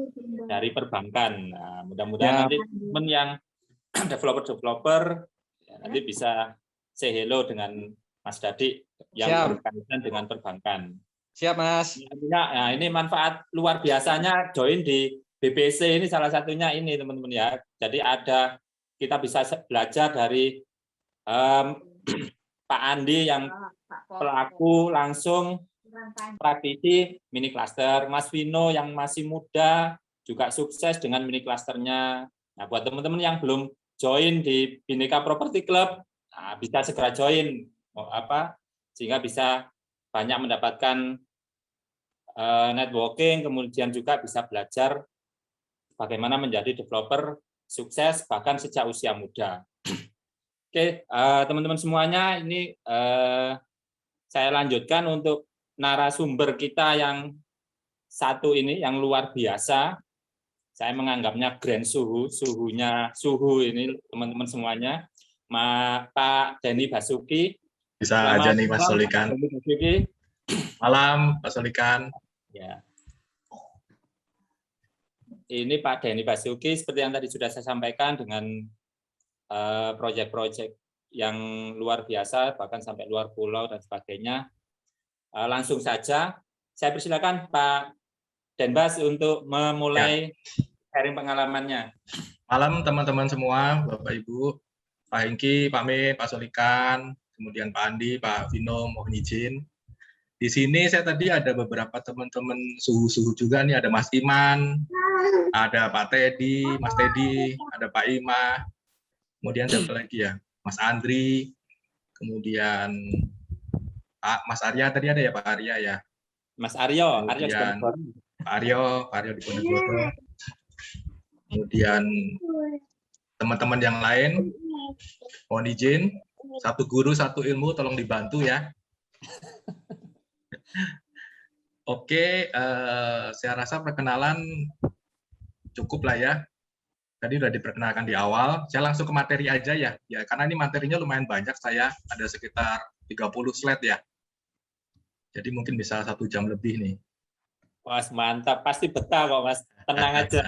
dari perbankan. Nah, mudah-mudahan Ya. nanti teman yang developer ya, nanti bisa say hello dengan Mas Dadi yang Siap. berkaitan dengan perbankan. Siap Mas. Nah, ini manfaat luar biasanya join di BPC ini salah satunya ini teman-teman ya. Jadi kita bisa belajar dari Pak Andi yang pelaku langsung praktisi mini cluster, Mas Vino yang masih muda juga sukses dengan mini clusternya. Nah, buat teman-teman yang belum join di Bhinneka Property Club, nah, bisa segera join, sehingga bisa banyak mendapatkan networking, kemudian juga bisa belajar bagaimana menjadi developer sukses bahkan sejak usia muda. Oke, teman-teman semuanya, ini saya lanjutkan untuk narasumber kita yang satu ini, yang luar biasa. Saya menganggapnya grand suhu ini teman-teman semuanya. Pak Denny Basuki. Bisa Selamat aja nih Mas malam, Solikan. Pak Denny Basuki. Malam Pak Solikan. Ya. Ini Pak Denny Basuki seperti yang tadi sudah saya sampaikan dengan proyek-proyek yang luar biasa, bahkan sampai luar pulau dan sebagainya. Langsung saja, saya persilakan Pak Denbas untuk memulai sharing pengalamannya. Malam teman-teman semua, Bapak Ibu, Pak Hengki, Pak Me, Pak Solikan, kemudian Pak Andi, Pak Vino, mohon izin. Di sini saya tadi ada beberapa teman-teman suhu-suhu juga nih, ada Mas Iman, ada Pak Teddy, Mas Teddy, ada Pak Ima, kemudian siapa lagi ya, Mas Andri, kemudian Mas Arya tadi ada ya Pak Arya ya. Mas Aryo, Kemudian Pak Aryo di Ponegoro. Kemudian teman-teman yang lain, mohon izin, satu guru satu ilmu, tolong dibantu ya. Oke, saya rasa perkenalan cukup lah ya. Tadi udah diperkenalkan di awal. Saya langsung ke materi aja ya. Ya, karena ini materinya lumayan banyak, saya ada sekitar 30 slide ya. Jadi mungkin bisa 1 jam lebih nih. Mas mantap, pasti betah kok Mas. Tenang aja.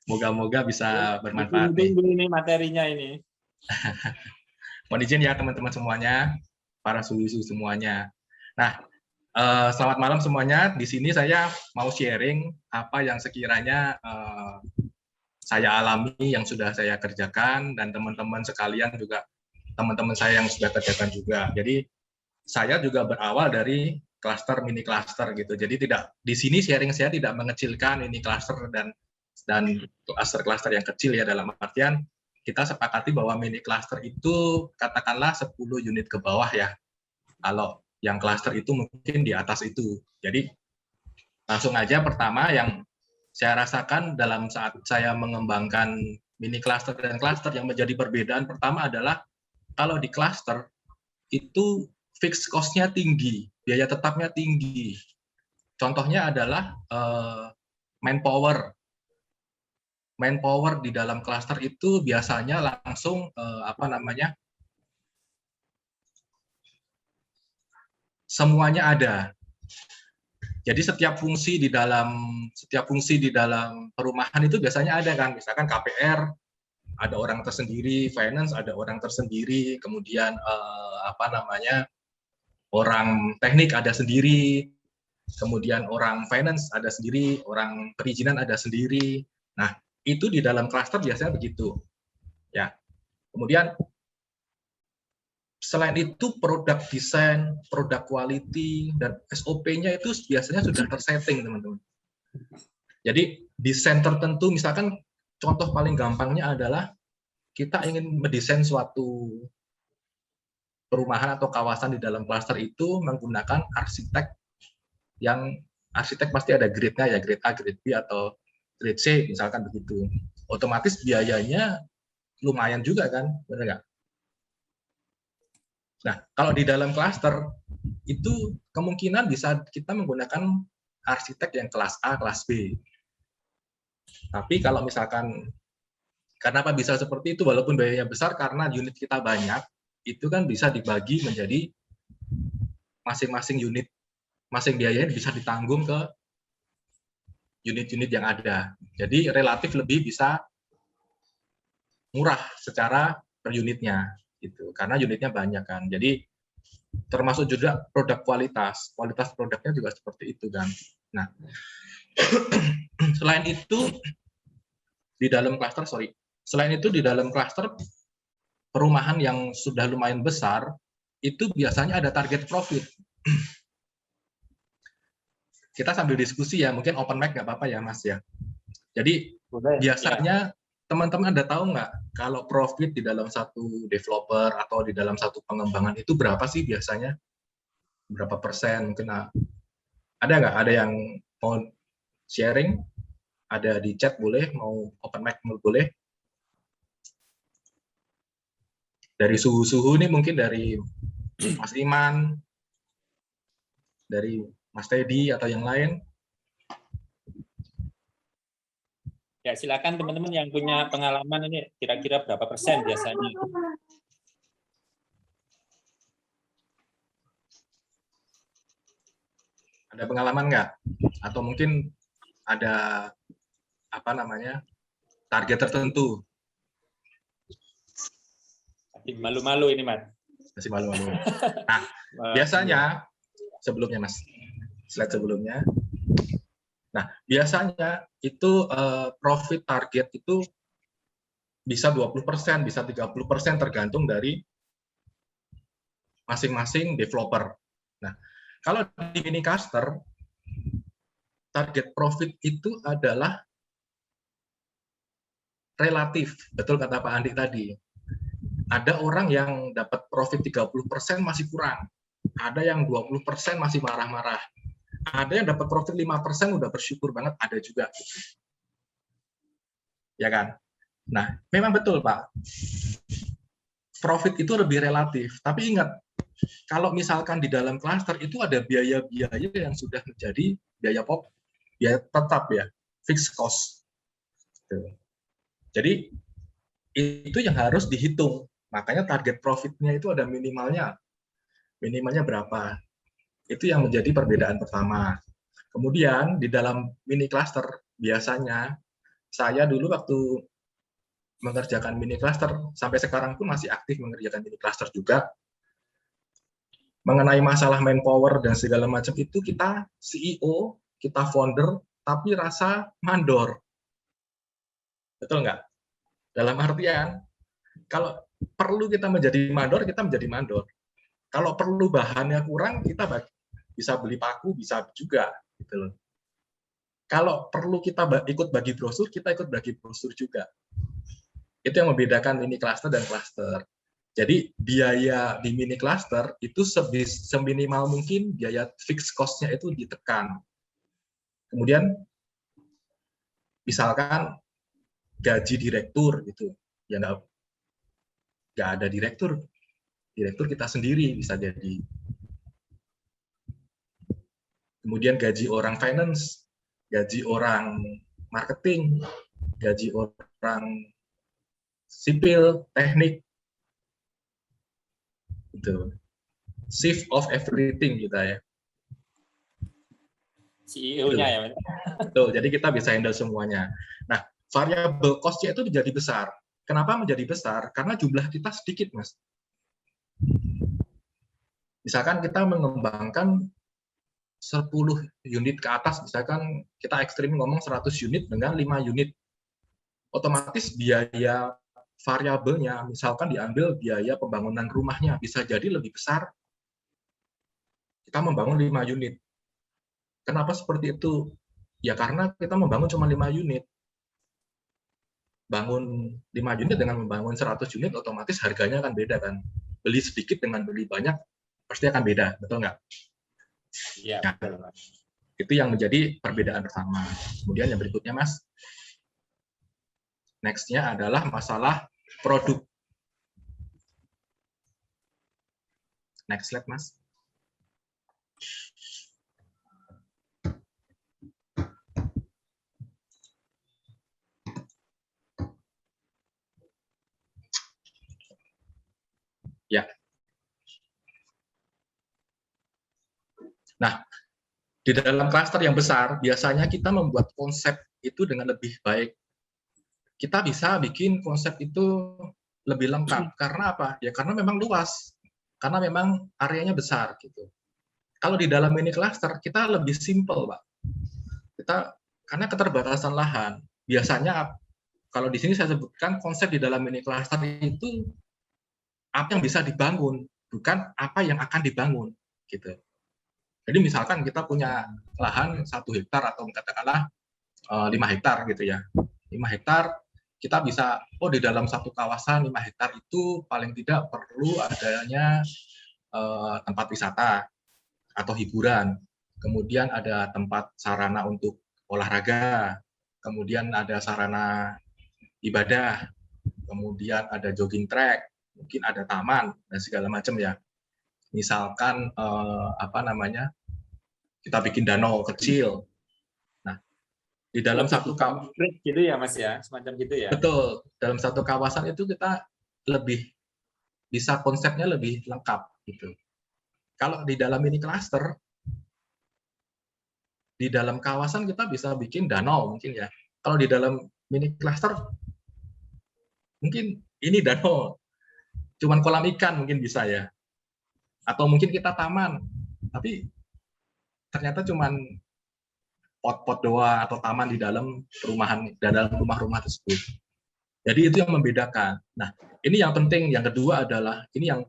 Moga-moga bisa bermanfaat nih. Tunggu ini materinya ini. Mohon izin ya teman-teman semuanya, para suhu-suhu semuanya. Nah, selamat malam semuanya. Di sini saya mau sharing apa yang sekiranya saya alami, yang sudah saya kerjakan, dan teman-teman sekalian juga, teman-teman saya yang sudah kerjakan juga. Jadi saya juga berawal dari klaster mini klaster gitu. Jadi tidak di sini sharing saya tidak mengecilkan ini klaster dan klaster-klaster yang kecil ya, dalam artian kita sepakati bahwa mini klaster itu katakanlah 10 unit ke bawah ya. Kalau yang klaster itu mungkin di atas itu. Jadi langsung aja pertama yang saya rasakan dalam saat saya mengembangkan mini klaster dan klaster yang menjadi perbedaan pertama adalah kalau di klaster itu fixed cost-nya tinggi, biaya tetapnya tinggi. contohnya adalah manpower. Manpower di dalam klaster itu biasanya langsung semuanya ada. Jadi setiap fungsi di dalam perumahan itu biasanya ada kan, misalkan KPR ada orang tersendiri, finance ada orang tersendiri, kemudian orang teknik ada sendiri, kemudian orang finance ada sendiri, orang perizinan ada sendiri. Nah, itu di dalam klaster biasanya begitu. Ya. Kemudian selain itu produk desain, produk quality, dan SOP-nya itu biasanya sudah tersetting, teman-teman. Jadi desain tertentu, misalkan contoh paling gampangnya adalah kita ingin mendesain suatu perumahan atau kawasan di dalam klaster itu menggunakan arsitek yang arsitek pasti ada grade-nya ya, grade A, grade B, atau grade C, misalkan begitu. Otomatis biayanya lumayan juga kan, benar nggak? Nah, kalau di dalam klaster itu kemungkinan bisa kita menggunakan arsitek yang kelas A, kelas B. Tapi kalau misalkan, kenapa bisa seperti itu walaupun biayanya besar, karena unit kita banyak, itu kan bisa dibagi menjadi masing-masing unit, masing biayanya bisa ditanggung ke unit-unit yang ada. Jadi relatif lebih bisa murah secara per unitnya. Gitu, karena unitnya banyak kan. Jadi termasuk juga produk kualitas produknya juga seperti itu kan. Nah, selain itu di dalam klaster perumahan yang sudah lumayan besar itu biasanya ada target profit. Kita sambil diskusi ya, mungkin open mic nggak apa-apa ya Mas ya. Jadi biasanya teman-teman ada tahu nggak kalau profit di dalam satu developer atau di dalam satu pengembangan itu berapa sih biasanya? Berapa persen? Mungkin ada nggak? Ada yang mau sharing? Ada di chat boleh, mau open mic boleh. Dari suhu-suhu ini mungkin dari Mas Iman, dari Mas Teddy atau yang lain. Ya, silakan teman-teman yang punya pengalaman ini kira-kira berapa persen biasanya? Ada pengalaman nggak? Atau mungkin ada target tertentu? Malu-malu ini, Mas. Masih malu-malu. Nah, biasanya sebelumnya Mas, slide sebelumnya. Nah, biasanya itu profit target itu bisa 20%, bisa 30% tergantung dari masing-masing developer. Nah, kalau di mini cluster, target profit itu adalah relatif. Betul kata Pak Andi tadi. Ada orang yang dapat profit 30% masih kurang. Ada yang 20% masih marah-marah. Ada yang dapat profit 5% udah bersyukur banget, ada juga. Ya kan? Nah, memang betul, Pak. Profit itu lebih relatif. Tapi ingat, kalau misalkan di dalam klaster itu ada biaya-biaya yang sudah menjadi biaya tetap ya, fixed cost. Jadi, itu yang harus dihitung. Makanya target profitnya itu ada minimalnya. Minimalnya berapa? Itu yang menjadi perbedaan pertama. Kemudian di dalam mini cluster biasanya saya dulu waktu mengerjakan mini cluster sampai sekarang pun masih aktif mengerjakan mini cluster juga. Mengenai masalah manpower dan segala macam itu kita CEO, kita founder, tapi rasa mandor. Betul nggak? Dalam artian kalau perlu kita menjadi mandor, kita menjadi mandor. Kalau perlu bahannya kurang, kita bisa beli paku, bisa juga. Gitu loh. Kalau perlu kita ikut bagi brosur, kita ikut bagi brosur juga. Itu yang membedakan mini cluster dan cluster. Jadi biaya di mini cluster itu seminimal mungkin biaya fixed cost-nya itu ditekan. Kemudian misalkan gaji direktur gitu, ya nggak ada direktur kita sendiri bisa jadi. kemudian gaji orang finance, gaji orang marketing, gaji orang sipil, teknik, gitu. Shift of everything kita ya. CEO-nya ya, Mas. Betul, jadi kita bisa handle semuanya. Nah, variable cost-nya itu menjadi besar. Kenapa menjadi besar? Karena jumlah kita sedikit, Mas. Misalkan kita mengembangkan 10 unit ke atas, misalkan kita ekstrim ngomong 100 unit dengan 5 unit. Otomatis biaya variabelnya, misalkan diambil biaya pembangunan rumahnya, bisa jadi lebih besar. Kita membangun 5 unit. Kenapa seperti itu? Ya karena kita membangun cuma 5 unit. Bangun 5 unit dengan membangun 100 unit, otomatis harganya akan beda kan. Beli sedikit dengan beli banyak, pasti akan beda, betul nggak? Iya, Ya, betul, Mas. itu yang menjadi perbedaan pertama. Kemudian yang berikutnya, Mas. Next-nya adalah masalah produk. Next slide, Mas. Ya. Nah, di dalam klaster yang besar, biasanya kita membuat konsep itu dengan lebih baik. Kita bisa bikin konsep itu lebih lengkap. Karena apa? Ya karena memang luas. Karena memang areanya besar gitu. Kalau di dalam mini cluster kita lebih simple, Pak. Karena keterbatasan lahan. Biasanya kalau di sini saya sebutkan konsep di dalam mini cluster itu apa yang bisa dibangun, bukan apa yang akan dibangun gitu. Jadi misalkan kita punya lahan 1 hektar atau katakanlah 5 hektar gitu ya. 5 hektar kita bisa, di dalam satu kawasan 5 hektar itu paling tidak perlu adanya tempat wisata atau hiburan. Kemudian ada tempat sarana untuk olahraga. Kemudian ada sarana ibadah. Kemudian ada jogging track. Mungkin ada taman dan segala macam ya. Misalkan kita bikin danau kecil. Nah, di dalam satu kawasan gitu ya, Mas ya, semacam gitu ya. Betul, dalam satu kawasan itu kita lebih bisa konsepnya lebih lengkap gitu. Kalau di dalam mini cluster, di dalam kawasan kita bisa bikin danau mungkin ya. Kalau di dalam mini cluster mungkin ini danau, cuman kolam ikan mungkin bisa ya. Atau mungkin kita taman, tapi ternyata cuman pot-pot doang atau taman di dalam perumahan, di dalam rumah-rumah tersebut. Jadi itu yang membedakan. Nah, ini yang penting. Yang kedua adalah ini yang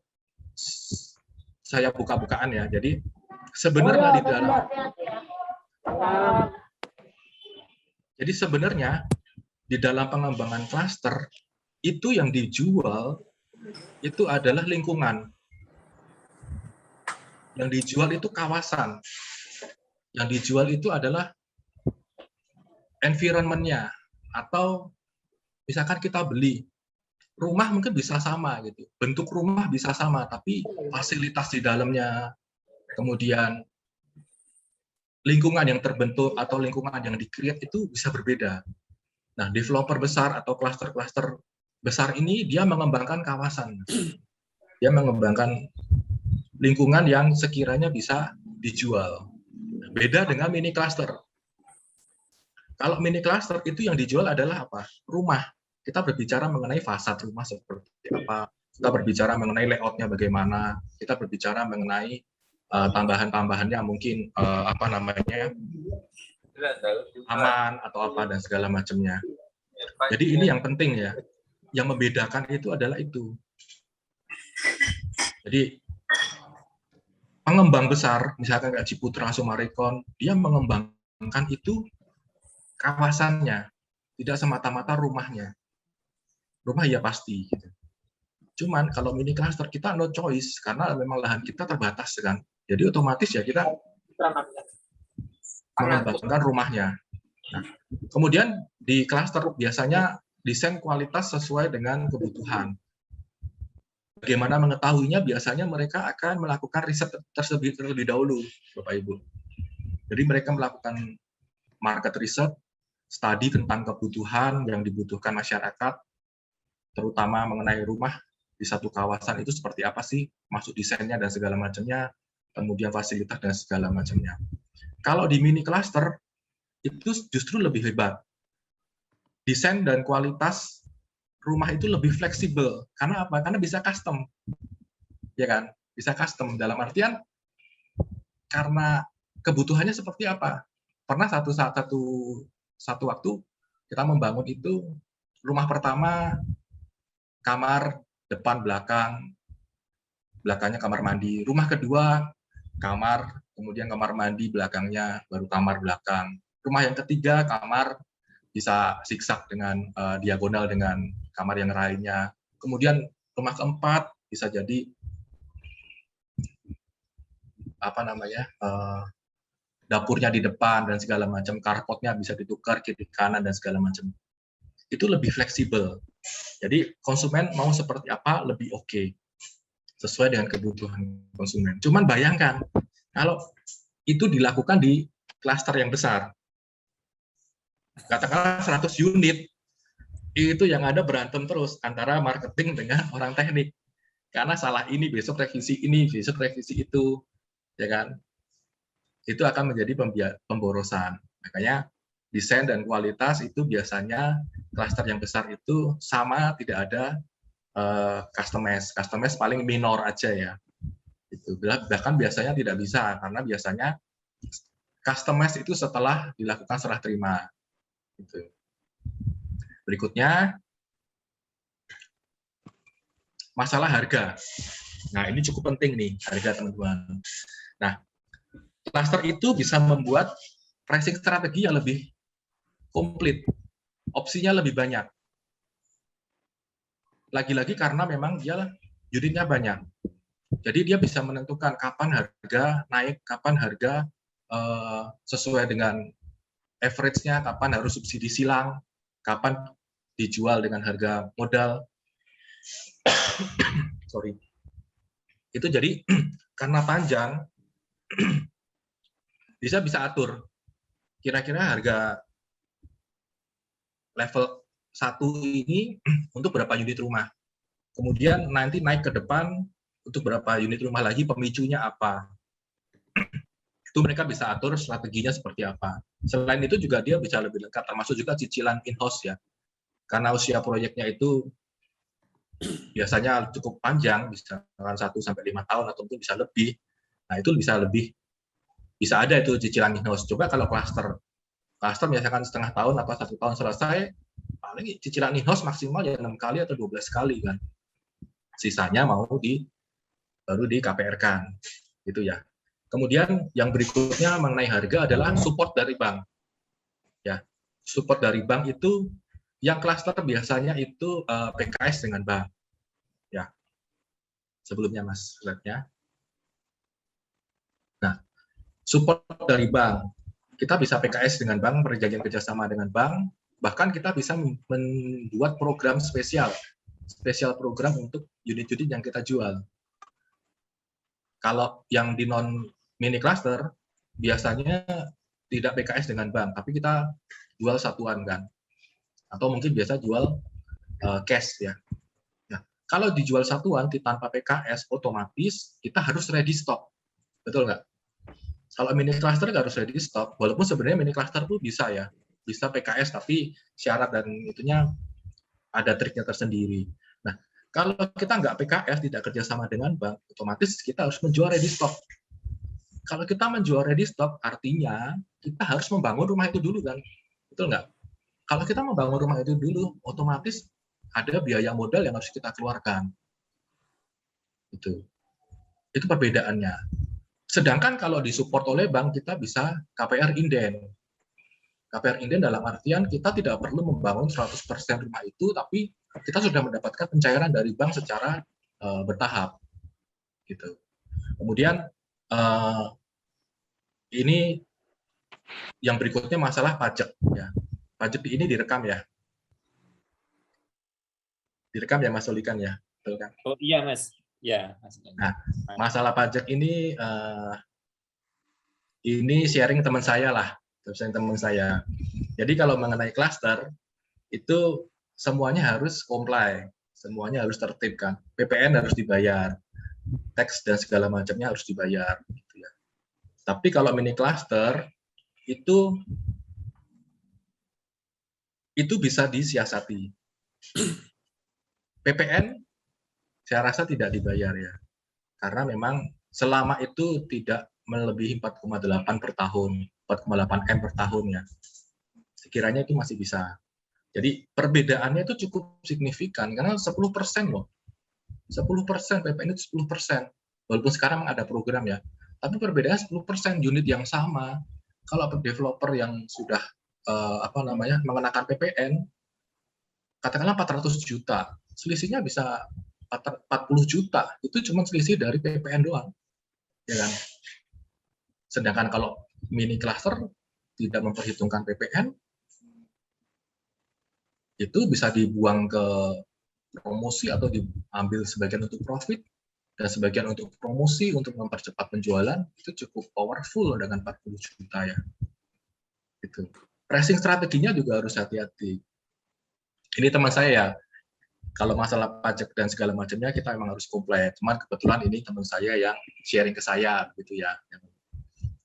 saya buka-bukaan ya. Jadi sebenarnya di dalam pengembangan klaster itu yang dijual itu adalah lingkungan. Yang dijual itu kawasan. Yang dijual itu adalah environment-nya, atau misalkan kita beli rumah mungkin bisa sama gitu, bentuk rumah bisa sama, tapi fasilitas di dalamnya, kemudian lingkungan yang terbentuk atau lingkungan yang di-create itu bisa berbeda. Nah, developer besar atau klaster-klaster besar ini dia mengembangkan kawasan, dia mengembangkan lingkungan yang sekiranya bisa dijual. Beda dengan mini cluster. Kalau mini cluster itu yang dijual adalah apa? Rumah. Kita berbicara mengenai fasad rumah seperti apa. Kita berbicara mengenai layout-nya bagaimana. Kita berbicara mengenai tambahan-tambahannya mungkin aman atau apa dan segala macamnya. Jadi ini yang penting ya. Yang membedakan itu adalah itu. Jadi pengembang besar, misalkan kayak Ciputra, Summarecon, dia mengembangkan itu kawasannya, tidak semata-mata rumahnya. Rumah ya pasti gitu. Cuman kalau mini cluster kita no choice karena memang lahan kita terbatas kan. Jadi otomatis ya kita mengembangkan rumahnya. Nah, kemudian di cluster biasanya desain kualitas sesuai dengan kebutuhan. Bagaimana mengetahuinya? Biasanya mereka akan melakukan riset terlebih dahulu, Bapak Ibu. Jadi mereka melakukan market research, studi tentang kebutuhan yang dibutuhkan masyarakat, terutama mengenai rumah di satu kawasan itu seperti apa sih, masuk desainnya dan segala macamnya, kemudian fasilitas dan segala macamnya. Kalau di mini cluster itu justru lebih hebat. Desain dan kualitas rumah itu lebih fleksibel. Karena apa? Karena bisa custom. Ya kan? Bisa custom dalam artian karena kebutuhannya seperti apa. Pernah satu waktu kita membangun itu rumah pertama kamar depan belakang, belakangnya kamar mandi. Rumah kedua kamar, kemudian kamar mandi belakangnya baru kamar belakang. Rumah yang ketiga kamar bisa zigzag dengan diagonal dengan kamar yang lainnya. Kemudian rumah keempat bisa jadi apa namanya dapurnya di depan dan segala macam, carportnya bisa ditukar kiri kanan dan segala macam. Itu lebih fleksibel. Jadi konsumen mau seperti apa lebih oke, sesuai dengan kebutuhan konsumen. Cuman bayangkan kalau itu dilakukan di klaster yang besar, katakanlah 100 unit, itu yang ada berantem terus antara marketing dengan orang teknik. Karena salah ini, besok revisi ini, besok revisi itu, ya kan? Itu akan menjadi pemborosan. Makanya desain dan kualitas itu biasanya klaster yang besar itu sama, tidak ada customize. Customize paling minor aja ya. Itu bahkan biasanya tidak bisa karena biasanya customize itu setelah dilakukan serah terima. Gitu. Berikutnya masalah harga. Nah, ini cukup penting nih, harga teman-teman. Nah, cluster itu bisa membuat pricing strategi yang lebih komplit. Opsinya lebih banyak. Lagi-lagi karena memang dia unitnya banyak. Jadi dia bisa menentukan kapan harga naik, kapan harga sesuai dengan average-nya, kapan harus subsidi silang, kapan dijual dengan harga modal. Sorry. Itu jadi karena panjang, bisa atur kira-kira harga level 1 ini untuk berapa unit rumah. Kemudian nanti naik ke depan untuk berapa unit rumah lagi, pemicunya apa. Itu mereka bisa atur strateginya seperti apa. Selain itu juga dia bisa lebih lengkap, termasuk juga cicilan in-house ya. Karena usia proyeknya itu biasanya cukup panjang, bisa 1-5 tahun atau mungkin bisa lebih. Nah, itu bisa ada itu cicilan in-house. Coba kalau cluster misalkan setengah tahun atau 1 tahun selesai, paling cicilan in-house maksimal ya 6 kali atau 12 kali kan. Sisanya baru di KPR-kan. Gitu ya. Kemudian yang berikutnya mengenai harga adalah support dari bank. Ya. Support dari bank itu yang cluster biasanya itu PKS dengan bank. Ya. Sebelumnya Mas slide-nya. Nah, support dari bank. Kita bisa PKS dengan bank, perjanjian kerjasama dengan bank, bahkan kita bisa membuat program spesial program untuk unit-unit yang kita jual. Kalau yang di non-mini cluster, biasanya tidak PKS dengan bank, tapi kita jual satuan kan. Atau mungkin biasa jual cash ya. Nah, kalau dijual satuan tanpa PKS, otomatis kita harus ready stock. Betul nggak? Kalau mini cluster nggak harus ready stock, walaupun sebenarnya mini cluster tuh bisa ya, bisa PKS, tapi syarat dan itunya ada triknya tersendiri. Nah, kalau kita nggak PKS, tidak kerjasama dengan bank, otomatis kita harus menjual ready stock. Kalau kita menjual ready stock, artinya kita harus membangun rumah itu dulu kan, betul nggak? Kalau kita membangun rumah itu dulu, otomatis ada biaya modal yang harus kita keluarkan. Itu perbedaannya. Sedangkan kalau disupport oleh bank, kita bisa KPR inden. KPR inden dalam artian kita tidak perlu membangun 100% rumah itu, tapi kita sudah mendapatkan pencairan dari bank secara bertahap. Gitu. Kemudian ini yang berikutnya masalah pajak. Ya. Pajak ini direkam ya. Direkam ya Mas Solikan ya. Betul kan? Oh iya Mas. Ya, Mas. Nah, masalah pajak ini ini sharing teman saya lah, sharing teman saya. Jadi kalau mengenai klaster itu semuanya harus comply, semuanya harus tertib kan. PPN harus dibayar, teks dan segala macamnya harus dibayar. Gitu ya. Tapi kalau mini cluster itu bisa disiasati. PPN saya rasa tidak dibayar ya, karena memang selama itu tidak melebihi 4,8 per tahun, 4,8 M per tahun ya. Sekiranya itu masih bisa. Jadi perbedaannya itu cukup signifikan karena 10% loh. 10% PPN itu 10%. Walaupun sekarang ada program ya, tapi perbedaannya 10% unit yang sama. Kalau developer yang sudah mengenakan PPN, katakanlah 400 juta, selisihnya bisa 40 juta. Itu cuma selisih dari PPN doang. Ya kan? Sedangkan kalau mini cluster tidak memperhitungkan PPN, itu bisa dibuang ke promosi atau diambil sebagian untuk profit dan sebagian untuk promosi untuk mempercepat penjualan. Itu cukup powerful dengan 40 juta ya. Gitu. Pricing strateginya juga harus hati-hati. Ini teman saya ya, kalau masalah pajak dan segala macamnya kita memang harus comply. Cuman kebetulan ini teman saya yang sharing ke saya gitu ya.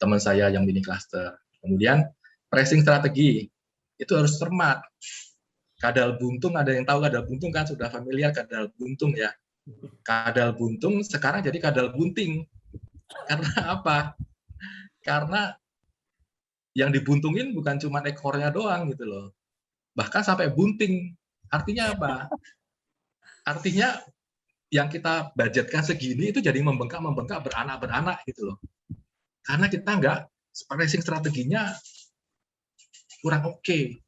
Teman saya yang mini cluster. Kemudian pricing strategi itu harus cermat. Kadal buntung, ada yang tahu kadal buntung kan, sudah familiar kadal buntung ya. Kadal buntung sekarang jadi kadal bunting. Karena apa? Karena yang dibuntungin bukan cuma ekornya doang gitu loh. Bahkan sampai bunting. Artinya apa? Artinya yang kita budgetkan segini itu jadi membengkak beranak gitu loh. Karena kita nggak, pricing strateginya kurang oke.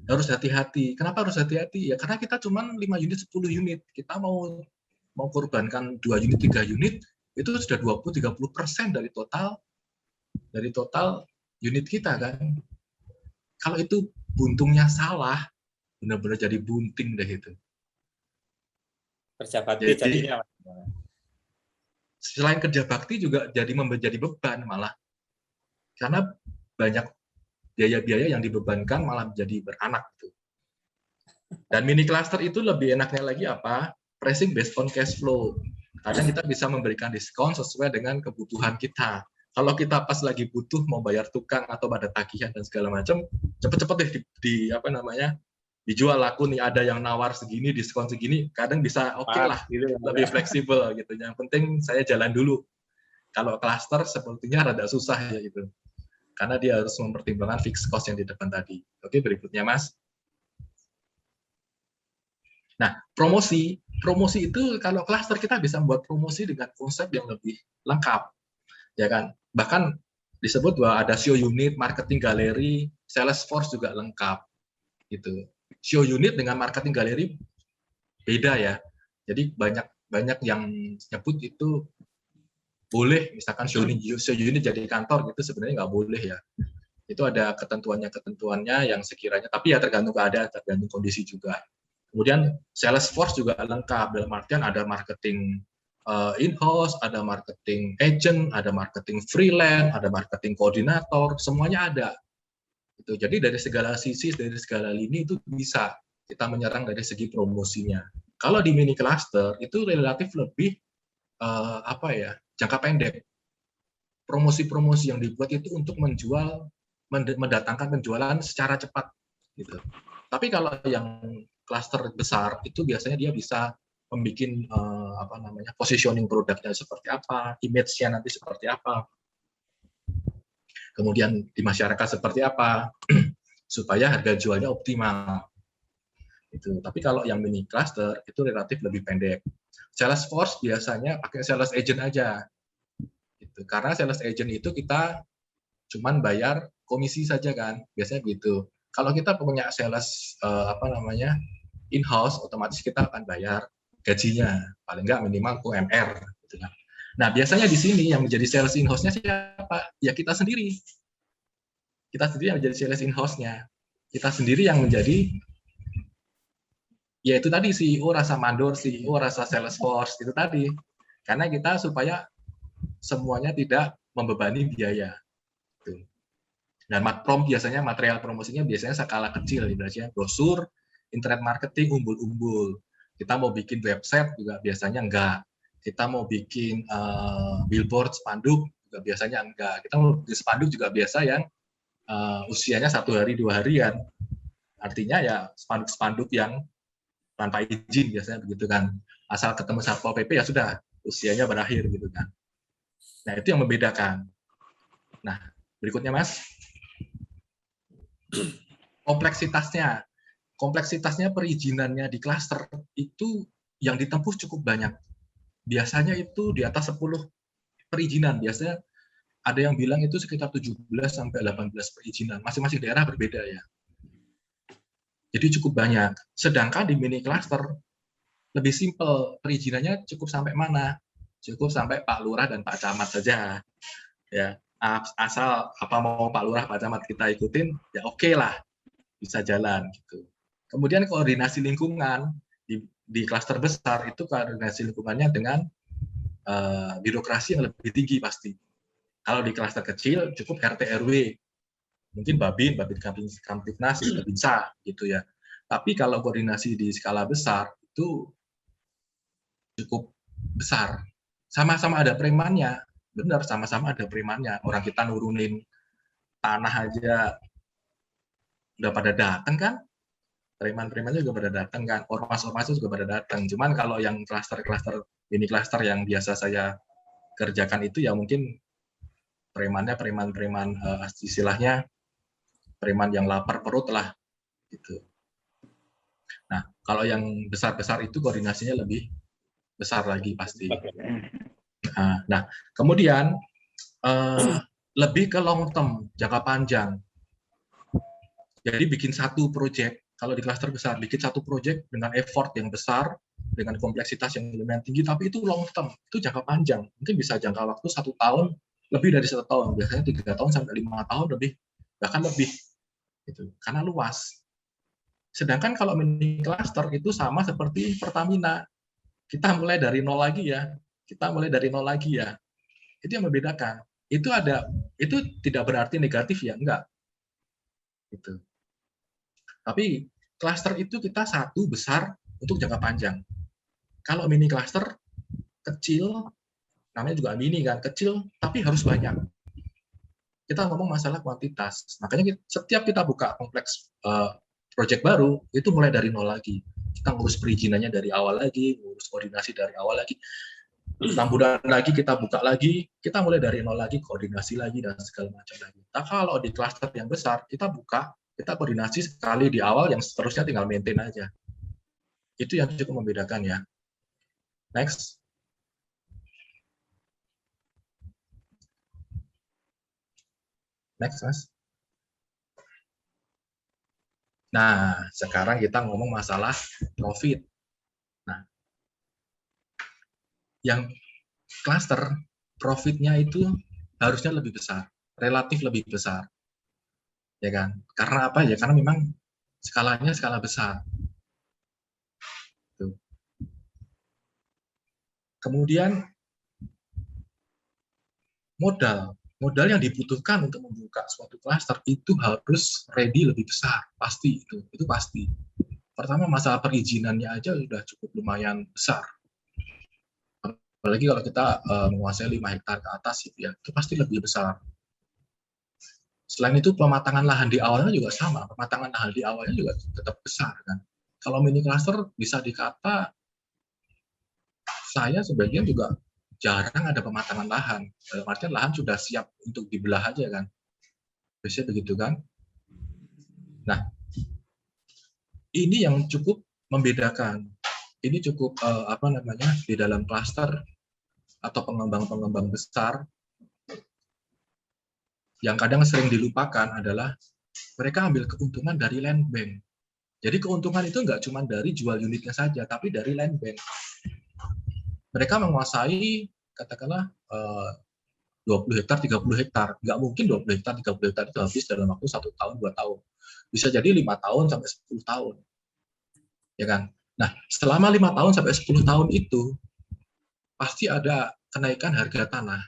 Harus hati-hati. Kenapa harus hati-hati? Ya karena kita cuma 5 unit, 10 unit. Kita mau korbankan 2 unit, 3 unit, itu sudah 20-30% dari total unit kita kan. Kalau itu buntungnya salah, benar-benar jadi bunting deh itu. Kerja bakti jadinya. Selain kerja bakti juga jadi menjadi beban malah. Karena banyak biaya-biaya yang dibebankan malah jadi beranak gitu. Dan mini cluster itu lebih enaknya lagi apa? Pricing based on cash flow. Kadang kita bisa memberikan diskon sesuai dengan kebutuhan kita. Kalau kita pas lagi butuh mau bayar tukang atau pada tagihan dan segala macam, cepet-cepet deh dijual laku nih, ada yang nawar segini, diskon segini, kadang bisa oke lah, lebih fleksibel gitu. Yang penting saya jalan dulu. Kalau cluster sepertinya rada susah ya itu. Karena dia harus mempertimbangkan fixed cost yang di depan tadi. Oke, berikutnya Mas. Nah, promosi itu kalau cluster kita bisa membuat promosi dengan konsep yang lebih lengkap, ya kan? Bahkan disebut bahwa ada show unit, marketing galeri, sales force juga lengkap, gitu. Show unit dengan marketing galeri beda ya. Jadi banyak yang nyebut itu boleh, misalkan show unit jadi kantor gitu, sebenarnya nggak boleh ya. Itu ada ketentuannya yang sekiranya, tapi ya tergantung keadaan, tergantung kondisi juga. Kemudian sales force juga lengkap, dalam artian ada marketing in-house, ada marketing agent, ada marketing freelance, ada marketing koordinator, semuanya ada. Gitu. Jadi dari segala sisi, dari segala lini itu bisa kita menyerang dari segi promosinya. Kalau di mini cluster itu relatif lebih jangka pendek. Promosi-promosi yang dibuat itu untuk mendatangkan penjualan secara cepat gitu. Tapi kalau yang cluster besar itu biasanya dia bisa membuat positioning produknya seperti apa, image-nya nanti seperti apa, kemudian di masyarakat seperti apa, supaya harga jualnya optimal. Itu. Tapi kalau yang mini cluster itu relatif lebih pendek. Sales force biasanya pakai sales agent aja. Gitu. Karena sales agent itu kita cuman bayar komisi saja kan, biasanya gitu. Kalau kita punya sales in-house, otomatis kita akan bayar gajinya, paling nggak minimal UMR. Gitu kan. Nah biasanya di sini yang menjadi sales in-house-nya siapa? Ya kita sendiri. Kita sendiri yang menjadi sales in-house-nya. Kita sendiri yang menjadi, ya itu tadi CEO rasa mandor, CEO rasa sales force itu tadi. Karena kita supaya semuanya tidak membebani biaya. Tuh. Dan matprom biasanya material promosinya biasanya skala kecil, ibaratnya brosur, internet marketing, umbul-umbul. Kita mau bikin website juga biasanya enggak. Kita mau bikin billboard, spanduk juga biasanya enggak. Kita mau bikin spanduk juga biasa yang usianya 1 hari 2 harian. Artinya ya spanduk-spanduk yang tanpa izin biasanya begitu kan. Asal ketemu Satpol PP ya sudah, usianya berakhir gitu kan. Nah, itu yang membedakan. Nah, berikutnya Mas. Kompleksitasnya perizinannya di klaster itu yang ditempuh cukup banyak. Biasanya itu di atas 10 perizinan. Biasanya ada yang bilang itu sekitar 17 sampai 18 perizinan. Masing-masing daerah berbeda ya. Jadi cukup banyak. Sedangkan di mini cluster lebih simpel. Perizinannya cukup sampai mana? Cukup sampai Pak Lurah dan Pak Camat saja. Ya, asal apa mau Pak Lurah, Pak Camat kita ikutin, ya oke lah, bisa jalan gitu. Kemudian koordinasi lingkungan di klaster besar itu koordinasi lingkungannya dengan birokrasi yang lebih tinggi pasti. Kalau di klaster kecil cukup RT RW, mungkin Babin Kamtipnas, Babinsa gitu ya. Tapi kalau koordinasi di skala besar itu cukup besar. Sama-sama ada premannya. Benar, sama-sama ada premannya. Orang kita nurunin tanah aja udah pada datang kan? Preman-premannya juga pada datang kan? Ormas-ormas juga pada datang. Cuman kalau yang klaster-klaster, mini klaster yang biasa saya kerjakan itu ya mungkin premannya preman-preman istilahnya preman yang lapar perut lah gitu. Nah, kalau yang besar-besar itu koordinasinya lebih besar lagi pasti. Nah, kemudian lebih ke long term, jangka panjang. Jadi bikin satu proyek, kalau di klaster besar, bikin satu proyek dengan effort yang besar, dengan kompleksitas yang lumayan tinggi, tapi itu long term, itu jangka panjang. Mungkin bisa jangka waktu 1 tahun, lebih dari 1 tahun, biasanya 3 tahun sampai 5 tahun lebih, bahkan lebih, gitu, karena luas. Sedangkan kalau mini cluster itu sama seperti Pertamina, kita mulai dari nol lagi ya. Itu yang membedakan. Itu tidak berarti negatif ya, enggak. Gitu. Tapi klaster itu kita satu besar untuk jangka panjang. Kalau mini cluster kecil, namanya juga mini kan, kecil tapi harus banyak. Kita ngomong masalah kuantitas. Makanya setiap kita buka kompleks proyek baru, itu mulai dari nol lagi. Kita ngurus perizinannya dari awal lagi, ngurus koordinasi dari awal lagi. 6 bulan lagi kita buka lagi, kita mulai dari nol lagi, koordinasi lagi, dan segala macam lagi. Nah, kalau di klaster yang besar, kita buka, kita koordinasi sekali di awal, yang seterusnya tinggal maintain aja. Itu yang cukup membedakan ya. Next. Next, Mas. Nah, sekarang kita ngomong masalah profit. Nah, yang cluster profitnya itu harusnya lebih besar, relatif lebih besar, ya kan? Karena apa ya? Karena memang skalanya skala besar. Tuh. Kemudian modal yang dibutuhkan untuk membuka suatu cluster itu harus ready lebih besar, pasti itu pasti. Pertama masalah perizinannya aja sudah cukup lumayan besar. Apalagi kalau kita menguasai 5 hektar ke atas ya, itu pasti lebih besar. Selain itu pematangan lahan di awalnya juga sama, pematangan lahan di awalnya juga tetap besar kan. Kalau mini cluster bisa dikata saya sebagian juga jarang ada pematangan lahan. Dalam artian lahan sudah siap untuk dibelah aja kan. Biasanya begitu kan. Nah, ini yang cukup membedakan. Ini cukup di dalam klaster atau pengembang-pengembang besar yang kadang sering dilupakan adalah mereka ambil keuntungan dari land bank. Jadi keuntungan itu nggak cuma dari jual unitnya saja, tapi dari land bank. Mereka menguasai katakanlah 20 hektar, 30 hektar. Nggak mungkin 20 hektar, 30 hektar itu habis dalam waktu 1 tahun, 2 tahun. Bisa jadi 5 tahun sampai 10 tahun. Ya kan? Nah, selama 5 tahun sampai 10 tahun itu, pasti ada kenaikan harga tanah.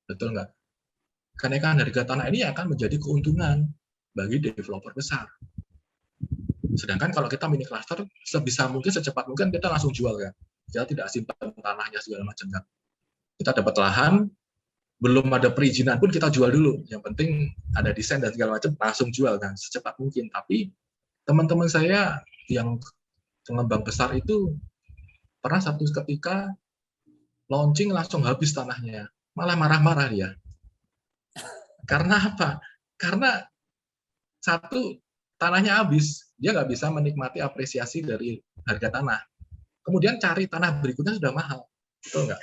Betul nggak? Kenaikan harga tanah ini akan menjadi keuntungan bagi developer besar. Sedangkan kalau kita mini cluster, sebisa mungkin, secepat mungkin kita langsung jual kan. Kita tidak simpan tanahnya segala macam kan. Kita dapat lahan, belum ada perizinan pun kita jual dulu. Yang penting ada desain dan segala macam, langsung jual kan, secepat mungkin. Tapi teman-teman saya yang pengembang besar itu pernah satu ketika launching langsung habis tanahnya. Malah marah-marah dia. Karena apa? Karena satu, tanahnya habis, dia nggak bisa menikmati apresiasi dari harga tanah. Kemudian cari tanah berikutnya sudah mahal, betul nggak?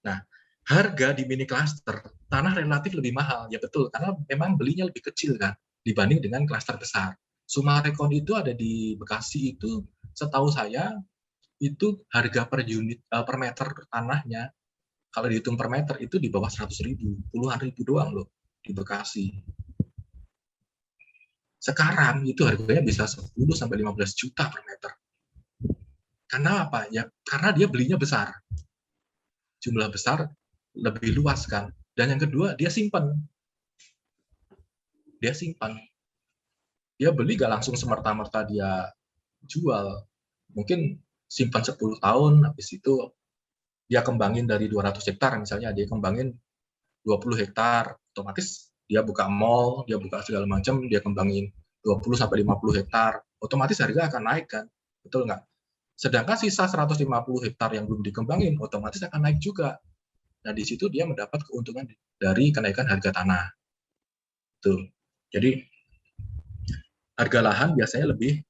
Nah, harga di mini cluster tanah relatif lebih mahal, ya betul, karena memang belinya lebih kecil kan dibanding dengan cluster besar. Sumarekon itu ada di Bekasi itu, setahu saya itu harga per unit per meter tanahnya, kalau dihitung per meter itu di bawah 100.000, puluhan ribu doang loh di Bekasi. Sekarang itu harganya bisa 10 sampai 15 juta per meter. Karena apa? Ya karena dia belinya besar. Jumlah besar, lebih luas kan. Dan yang kedua, dia simpan. Dia simpan. Dia beli gak langsung semerta-merta dia jual. Mungkin simpan 10 tahun, habis itu dia kembangin dari 200 hektar misalnya, dia kembangin 20 hektar, otomatis dia buka mall, dia buka segala macam, dia kembangin 20 sampai 50 hektar, otomatis harga akan naik kan, betul nggak? Sedangkan sisa 150 hektar yang belum dikembangin, otomatis akan naik juga. Nah di situ dia mendapat keuntungan dari kenaikan harga tanah. Tuh, jadi harga lahan biasanya lebih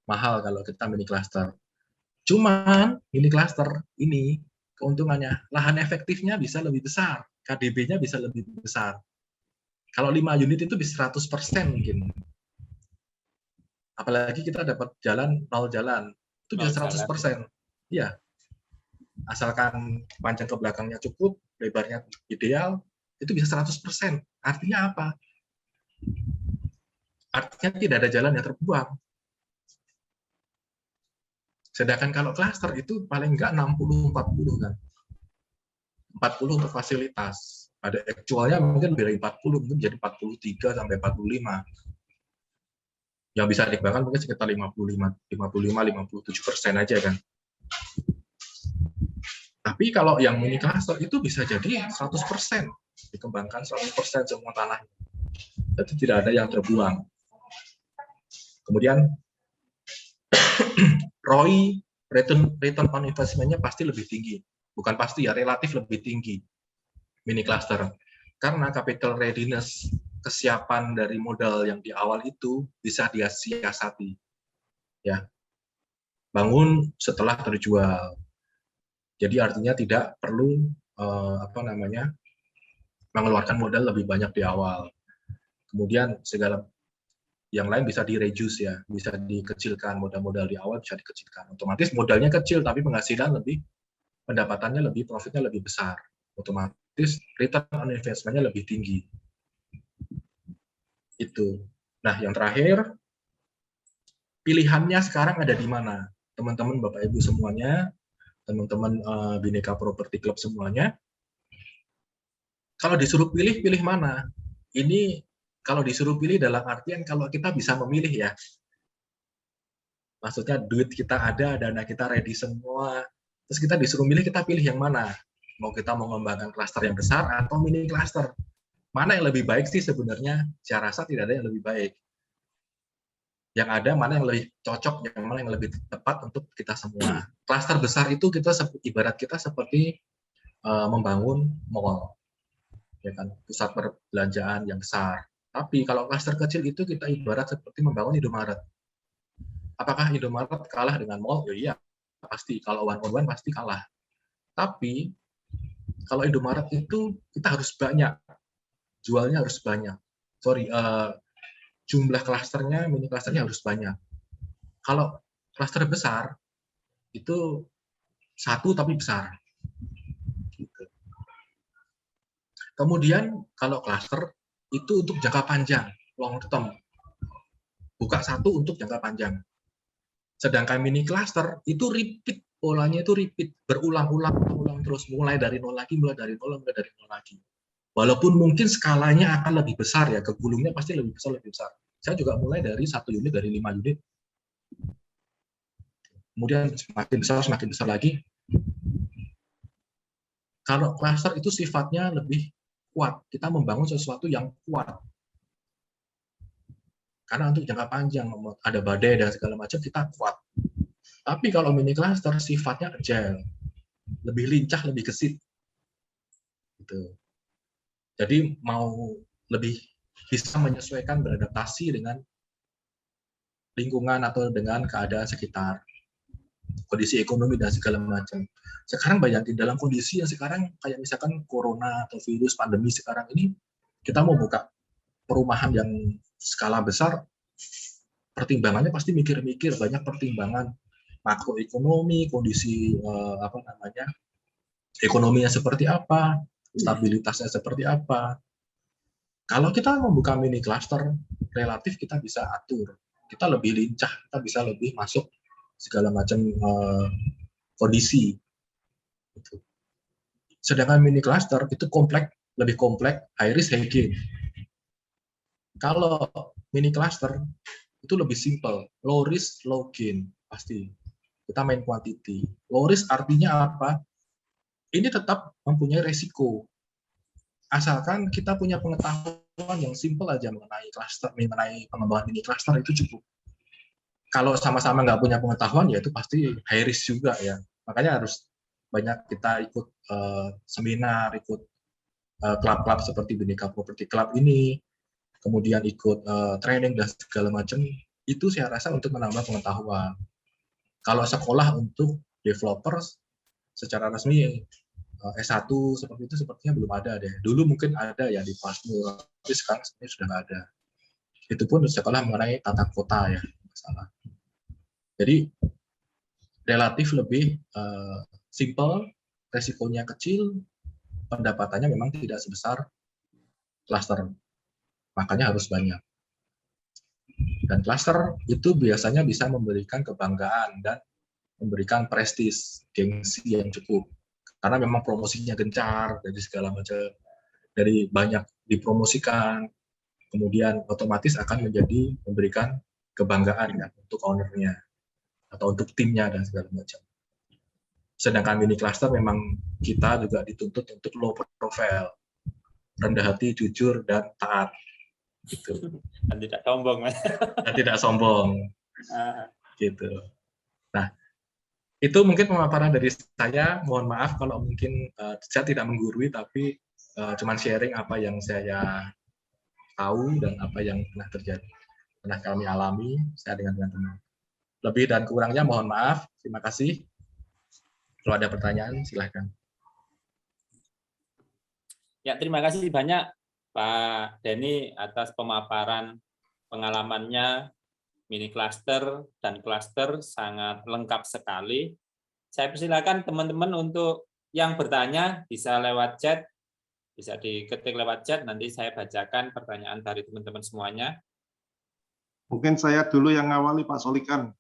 mahal kalau kita mini cluster. Cuman mini cluster ini keuntungannya lahan efektifnya bisa lebih besar, KDB-nya bisa lebih besar. Kalau 5 unit itu bisa 100% mungkin. Apalagi kita dapat jalan 0 jalan, itu bisa 100%. Iya. Asalkan panjang ke belakangnya cukup, lebarnya ideal, itu bisa 100%. Artinya apa? Artinya tidak ada jalan yang terbuang. Sedangkan kalau klaster itu paling enggak 60-40 kan. 40 untuk fasilitas. Pada aktualnya mungkin lebih dari 40, mungkin jadi 43 sampai 45. Yang bisa dikembangkan mungkin sekitar 55-57% aja kan. Tapi kalau yang mini cluster itu bisa jadi 100%. Dikembangkan 100% semua tanahnya. Jadi tidak ada yang terbuang. Kemudian ROI, return on investment-nya pasti lebih tinggi. Bukan pasti ya, relatif lebih tinggi mini cluster. Karena capital readiness, kesiapan dari modal yang di awal itu bisa dia siasati. Ya. Bangun setelah terjual. Jadi artinya tidak perlu mengeluarkan modal lebih banyak di awal. Kemudian segala yang lain bisa di-reduce ya, bisa dikecilkan, modal-modal di awal bisa dikecilkan. Otomatis modalnya kecil tapi penghasilan lebih, pendapatannya lebih, profitnya lebih besar. Otomatis return on investment-nya lebih tinggi. Itu. Nah, yang terakhir, pilihannya sekarang ada di mana? Teman-teman Bapak Ibu semuanya, teman-teman Bhinneka Property Club semuanya, kalau disuruh pilih, pilih mana? Ini kalau disuruh pilih dalam artian kalau kita bisa memilih ya. Maksudnya duit kita ada, dana kita ready semua, terus kita disuruh milih, kita pilih yang mana? Mau kita mau mengembangkan klaster yang besar atau mini klaster? Mana yang lebih baik sih sebenarnya? Saya rasa tidak ada yang lebih baik. Yang ada mana yang lebih cocok, yang mana yang lebih tepat untuk kita semua. Klaster besar itu kita ibarat kita seperti membangun mall, ya kan, pusat perbelanjaan yang besar. Tapi kalau klaster kecil itu kita ibarat seperti membangun Indomaret. Apakah Indomaret kalah dengan mall? Ya iya, pasti. Kalau one-on-one pasti kalah. Tapi kalau Indomaret itu kita harus banyak, jualnya harus banyak. Jumlah klasternya, mini klasternya harus banyak. Kalau klaster besar itu satu tapi besar. Kemudian kalau klaster itu untuk jangka panjang, long term. Buka satu untuk jangka panjang. Sedangkan mini cluster itu repeat polanya itu repeat, berulang-ulang terus, mulai dari nol lagi. Walaupun mungkin skalanya akan lebih besar ya, kegulungnya pasti lebih besar. Saya juga mulai dari 1 unit, dari 5 unit. Kemudian semakin besar lagi. Kalau klaster itu sifatnya lebih kuat. Kita membangun sesuatu yang kuat. Karena untuk jangka panjang, ada badai dan segala macam, kita kuat. Tapi kalau mini cluster sifatnya agile, lebih lincah, lebih gesit. Gitu. Jadi mau lebih bisa menyesuaikan, beradaptasi dengan lingkungan atau dengan keadaan sekitar, kondisi ekonomi dan segala macam. Sekarang bayangin dalam kondisi yang sekarang kayak misalkan corona atau virus pandemi sekarang ini, kita mau buka perumahan yang skala besar, pertimbangannya pasti mikir-mikir, banyak pertimbangan makroekonomi, kondisi ekonominya seperti apa, stabilitasnya seperti apa. Kalau kita membuka mini cluster, relatif kita bisa atur, kita lebih lincah, kita bisa lebih masuk segala macam kondisi. Sedangkan mini cluster itu lebih kompleks, high risk, high gain. Kalau mini cluster itu lebih simple, low risk, low gain, pasti. Kita main quantity. Low risk artinya apa? Ini tetap mempunyai resiko. Asalkan kita punya pengetahuan yang simple aja mengenai cluster, mengenai pengembangan mini cluster itu cukup. Kalau sama-sama nggak punya pengetahuan, ya itu pasti high risk juga ya. Makanya harus banyak kita ikut seminar, ikut klub-klub seperti Bhinneka Property Club ini, kemudian ikut training dan segala macam. Itu saya rasa untuk menambah pengetahuan. Kalau sekolah untuk developers secara resmi S1 seperti itu sepertinya belum ada deh. Dulu mungkin ada ya di Pasmur, tapi sekarang sebenarnya sudah nggak ada. Itu pun sekolah mengenai tata kota ya, masalah. Jadi relatif lebih simple, resikonya kecil, pendapatannya memang tidak sebesar cluster. Makanya harus banyak. Dan cluster itu biasanya bisa memberikan kebanggaan dan memberikan prestis, gengsi yang cukup. Karena memang promosinya gencar, dari segala macam, dari banyak dipromosikan, kemudian otomatis akan memberikan kebanggaan ya, untuk ownernya, atau untuk timnya dan segala macam. Sedangkan mini cluster memang kita juga dituntut untuk low profile, rendah hati, jujur, dan taat. Gitu. Dan tidak sombong. Dan tidak sombong. Gitu. Nah, itu mungkin pemaparan dari saya. Mohon maaf kalau mungkin saya tidak menggurui, tapi cuman sharing apa yang saya tahu dan apa yang pernah terjadi, pernah kami alami saya dengan teman-teman. Lebih dan kurangnya mohon maaf. Terima kasih. Kalau ada pertanyaan silahkan. Ya, terima kasih banyak Pak Denny atas pemaparan pengalamannya. Mini cluster dan cluster sangat lengkap sekali. Saya persilakan teman-teman untuk yang bertanya bisa lewat chat, bisa diketik lewat chat, nanti saya bacakan pertanyaan dari teman-teman semuanya. Mungkin saya dulu yang ngawali Pak Solikan.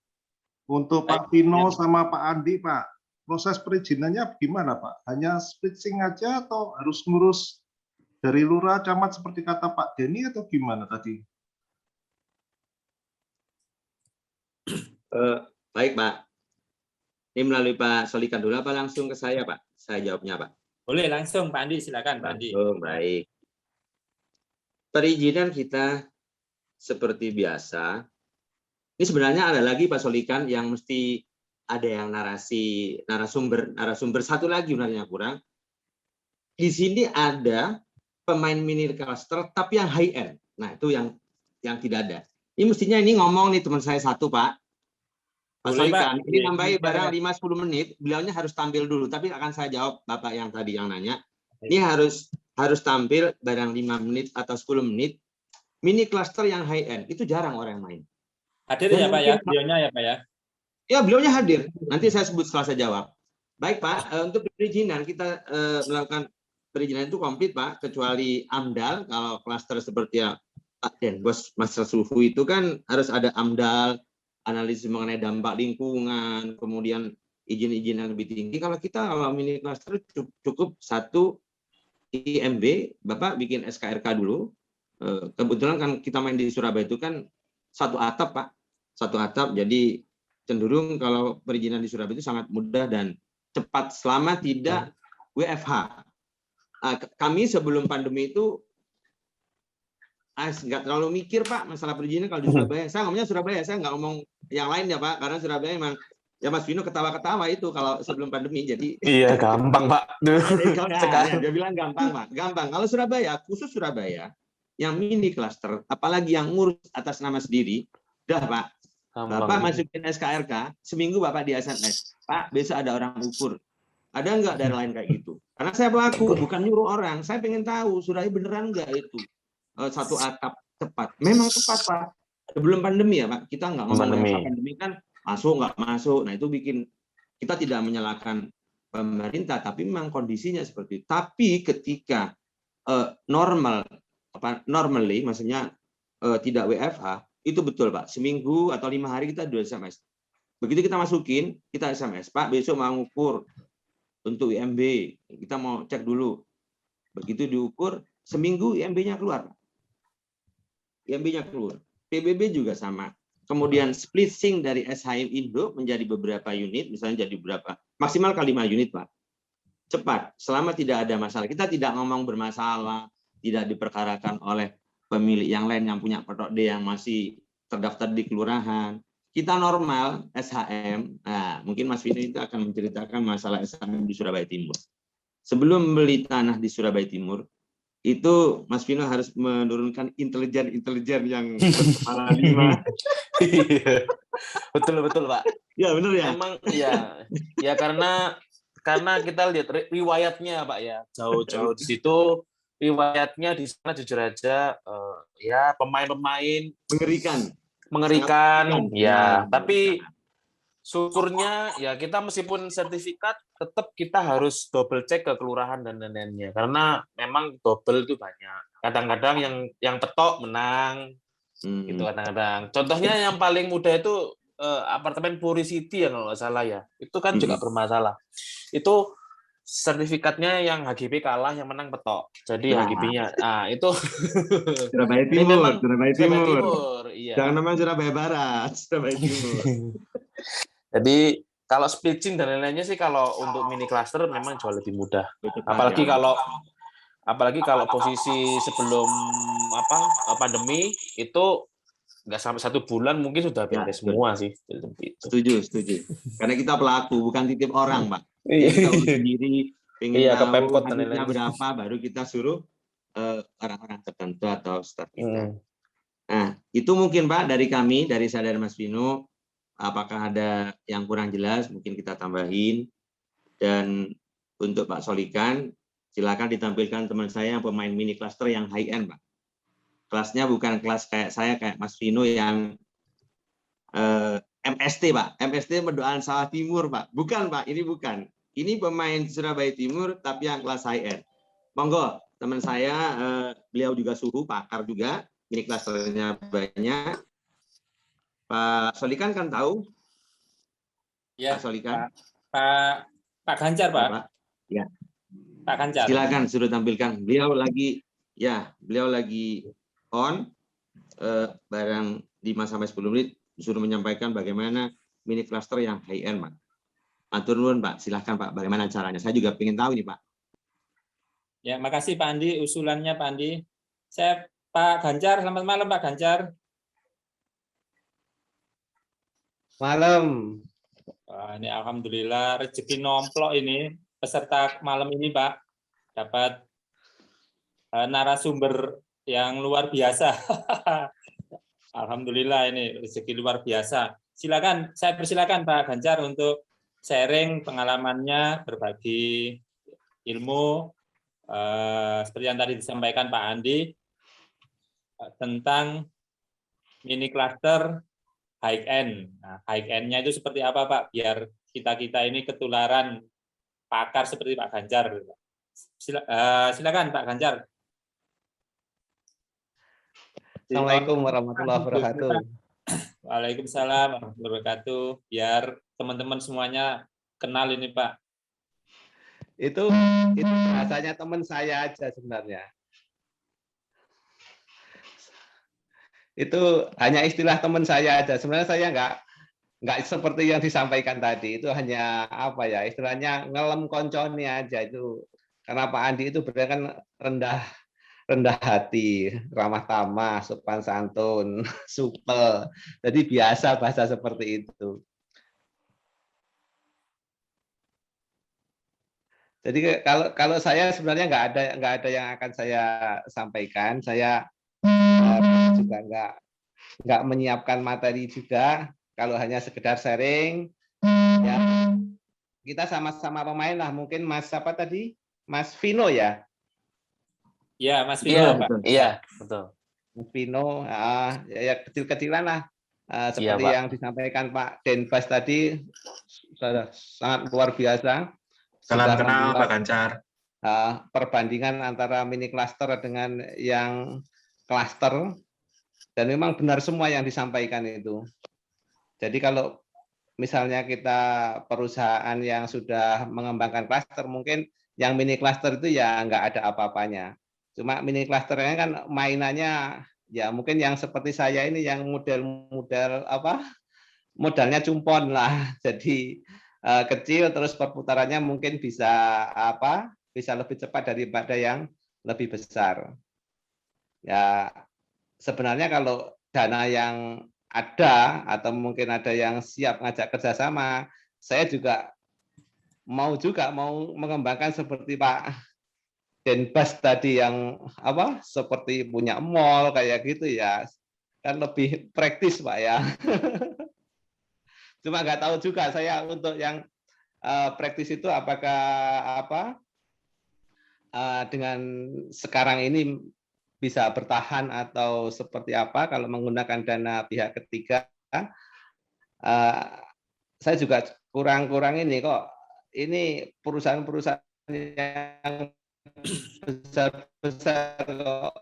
Untuk Pak Tino sama Pak Andi, Pak, proses perizinannya gimana Pak? Hanya splitsing aja atau harus ngurus dari lurah, camat seperti kata Pak Denny atau gimana tadi? Baik Pak. Ini melalui Pak Solikan dulu apa langsung ke saya Pak? Saya jawabnya Pak. Boleh langsung Pak Andi, silakan Pak Andi. Langsung, baik. Perizinan kita seperti biasa. Ini sebenarnya ada lagi Pak Solikan yang mesti ada yang narasumber satu lagi sebenarnya kurang. Di sini ada pemain mini cluster tapi yang high end. Nah, itu yang tidak ada. Ini mestinya ini ngomong nih teman saya satu, Pak. Pak Solikan, ini nambahi barang 5-10 menit, beliaunya harus tampil dulu, tapi akan saya jawab Bapak yang tadi yang nanya. Ini harus tampil barang 5 menit atau 10 menit. Mini cluster yang high end itu jarang orang main. Hadir ya Pak ya, beliaunya ya Pak ya. Ya, beliaunya hadir. Nanti saya sebut setelah saya jawab. Baik Pak, untuk perizinan kita melakukan perizinan itu komplit Pak, kecuali AMDAL. Kalau klaster seperti ya Pak Den Bos Master Suhu itu kan harus ada AMDAL, analisis mengenai dampak lingkungan, kemudian izin-izin yang lebih tinggi. Kalau mini cluster cukup satu IMB, Bapak bikin SKRK dulu. Kebetulan kan kita main di Surabaya itu kan satu atap, Pak. Satu atap, jadi cenderung kalau perizinan di Surabaya itu sangat mudah dan cepat selama tidak WFH. Kami sebelum pandemi itu nggak terlalu mikir, Pak, masalah perizinan kalau di Surabaya. Saya ngomongnya Surabaya, saya nggak ngomong yang lain ya, Pak, karena Surabaya memang ya Mas Vino ketawa-ketawa itu kalau sebelum pandemi. Jadi Iya, gampang, Pak. sekarang dia bilang gampang, Pak. Gampang. Kalau Surabaya, khusus Surabaya, yang mini cluster, apalagi yang ngurus atas nama sendiri, udah, Pak. Gampang. Bapak masukin SKRK, seminggu Bapak di SMS. Pak, besok ada orang ukur. Ada nggak daerah lain kayak gitu? Karena saya pelaku, bukan nyuruh orang. Saya pengen tahu, Surabaya beneran nggak itu? Satu atap tepat. Memang tepat, Pak. Sebelum pandemi ya, Pak. Kita nggak ngomong pandemi kan masuk, nggak masuk. Nah, itu bikin kita tidak menyalahkan pemerintah, tapi memang kondisinya seperti itu. Tapi ketika normally, maksudnya tidak WFH, itu betul, Pak. Seminggu atau 5 hari kita 2 SMS. Begitu kita masukin, kita SMS, Pak, besok mau ngukur untuk IMB. Kita mau cek dulu. Begitu diukur, seminggu IMB-nya keluar, Pak. IMB-nya keluar. PBB juga sama. Kemudian splitting dari SHM Indo menjadi beberapa unit, misalnya jadi berapa, maksimal kali 5 unit, Pak. Cepat, selama tidak ada masalah. Kita tidak ngomong bermasalah, tidak diperkarakan oleh pemilik yang lain yang punya petok D yang masih terdaftar di kelurahan. Kita normal, SHM, nah mungkin Mas Vino itu akan menceritakan masalah SHM di Surabaya Timur. Sebelum beli tanah di Surabaya Timur, itu Mas Vino harus menurunkan intelijen yang berkepala 5. Betul, Pak. Ya benar ya. Memang ya karena kita lihat riwayatnya, Pak, ya. Jauh-jauh di situ riwayatnya di sana jujur aja ya pemain-pemain mengerikan ya, tapi syukurnya ya kita meskipun sertifikat tetap kita harus double cek ke kelurahan dan lain-lainnya karena memang double itu banyak. Kadang-kadang yang petok menang gitu kadang-kadang. Contohnya yang paling mudah itu apartemen Puri City ya kalau nggak salah ya. Itu kan juga bermasalah. Itu sertifikatnya yang HGB kalah, yang menang petok. Jadi HGB-nya, itu Surabaya Timur, Surabaya Timur. Iya. Jangan namanya Surabaya Barat, Surabaya Timur. Jadi kalau splitting dan lain-lainnya sih kalau untuk mini cluster memang jauh lebih mudah. Apalagi kalau posisi sebelum pandemi itu nggak sampai 1 bulan mungkin sudah beres semua sih. Setuju. Karena kita pelaku, bukan titip orang, Pak. Kita urus sendiri, pengen tahu hadisnya berapa, baru kita suruh orang-orang tertentu atau staf kita. Nah, itu mungkin, Pak, dari kami, dari saya dan Mas Vino. Apakah ada yang kurang jelas, mungkin kita tambahin. Dan untuk Pak Solikan, silakan ditampilkan teman saya yang pemain mini cluster yang high end, Pak. Kelasnya bukan kelas kayak saya, kayak Mas Vino yang MST, Pak. MST Medaan Sawah Timur, Pak. Bukan, Pak. Ini bukan. Ini pemain Surabaya Timur, tapi yang kelas high end. Monggo, teman saya, beliau juga suhu, pakar juga. Ini clusternya banyak. Pak Solikan kan tahu? Ya, Pak Solikan. Pak Ganjar, Pak. Ya. Pak Ganjar. Silakan suruh tampilkan. Beliau lagi on barang 5 sampai 10 menit disuruh menyampaikan bagaimana mini cluster yang high end, Pak. Atur nuwun, Pak. Silakan, Pak. Bagaimana caranya? Saya juga ingin tahu ini, Pak. Ya, makasih Pak Andi usulannya, Pak Andi. Saya Pak Ganjar, selamat malam Pak Ganjar. Malam. Ini alhamdulillah rezeki nomplok ini peserta malam ini, Pak. Dapat narasumber yang luar biasa. Alhamdulillah ini rezeki luar biasa. Silakan, saya persilakan Pak Ganjar untuk sharing pengalamannya, berbagi ilmu seperti yang tadi disampaikan Pak Andi tentang mini cluster high end. Nah, high end-nya itu seperti apa, Pak? Biar kita ini ketularan pakar seperti Pak Ganjar. Silakan Pak Ganjar. Assalamualaikum warahmatullahi wabarakatuh. Waalaikumsalam warahmatullahi wabarakatuh. Biar teman-teman semuanya kenal ini Pak. Itu bahasanya teman saya aja sebenarnya. Itu hanya istilah teman saya aja. Sebenarnya saya nggak seperti yang disampaikan tadi. Itu hanya apa ya, istilahnya ngelem konconi aja itu. Karena Pak Andi itu benar kan rendah hati, ramah tamah, sopan santun, supel. Jadi biasa bahasa seperti itu. Jadi kalau saya sebenarnya nggak ada yang akan saya sampaikan. Saya juga nggak menyiapkan materi juga. Kalau hanya sekedar sharing, ya kita sama-sama pemain lah. Mungkin Mas apa tadi, Mas Vino ya? Ya Mas Vino Iya, Pak. iya, betul. Mas Vino, ya kecil-kecilan lah. Iya, Seperti Pak. yang disampaikan Pak Denbas tadi, sudah sangat luar biasa. Salam Sudah kenal membuat Pak Gancar. perbandingan antara mini cluster dengan yang cluster, dan memang benar semua yang disampaikan itu. Jadi kalau misalnya kita perusahaan yang sudah mengembangkan cluster, mungkin yang mini cluster itu ya nggak ada apa-apanya. Cuma mini clusternya kan mainannya ya mungkin yang seperti saya ini yang model-model apa, modalnya cumpon lah. Jadi kecil terus perputarannya mungkin bisa bisa lebih cepat daripada yang lebih besar. Ya sebenarnya kalau dana yang ada atau mungkin ada yang siap ngajak kerjasama, saya juga mau mengembangkan seperti Pak Denbas tadi yang seperti punya mall kayak gitu ya, kan lebih praktis Pak ya. Cuma nggak tahu juga saya untuk yang praktis itu apakah dengan sekarang ini bisa bertahan atau seperti apa kalau menggunakan dana pihak ketiga. Saya juga kurang ini kok. Ini perusahaan-perusahaan yang besar-besar kok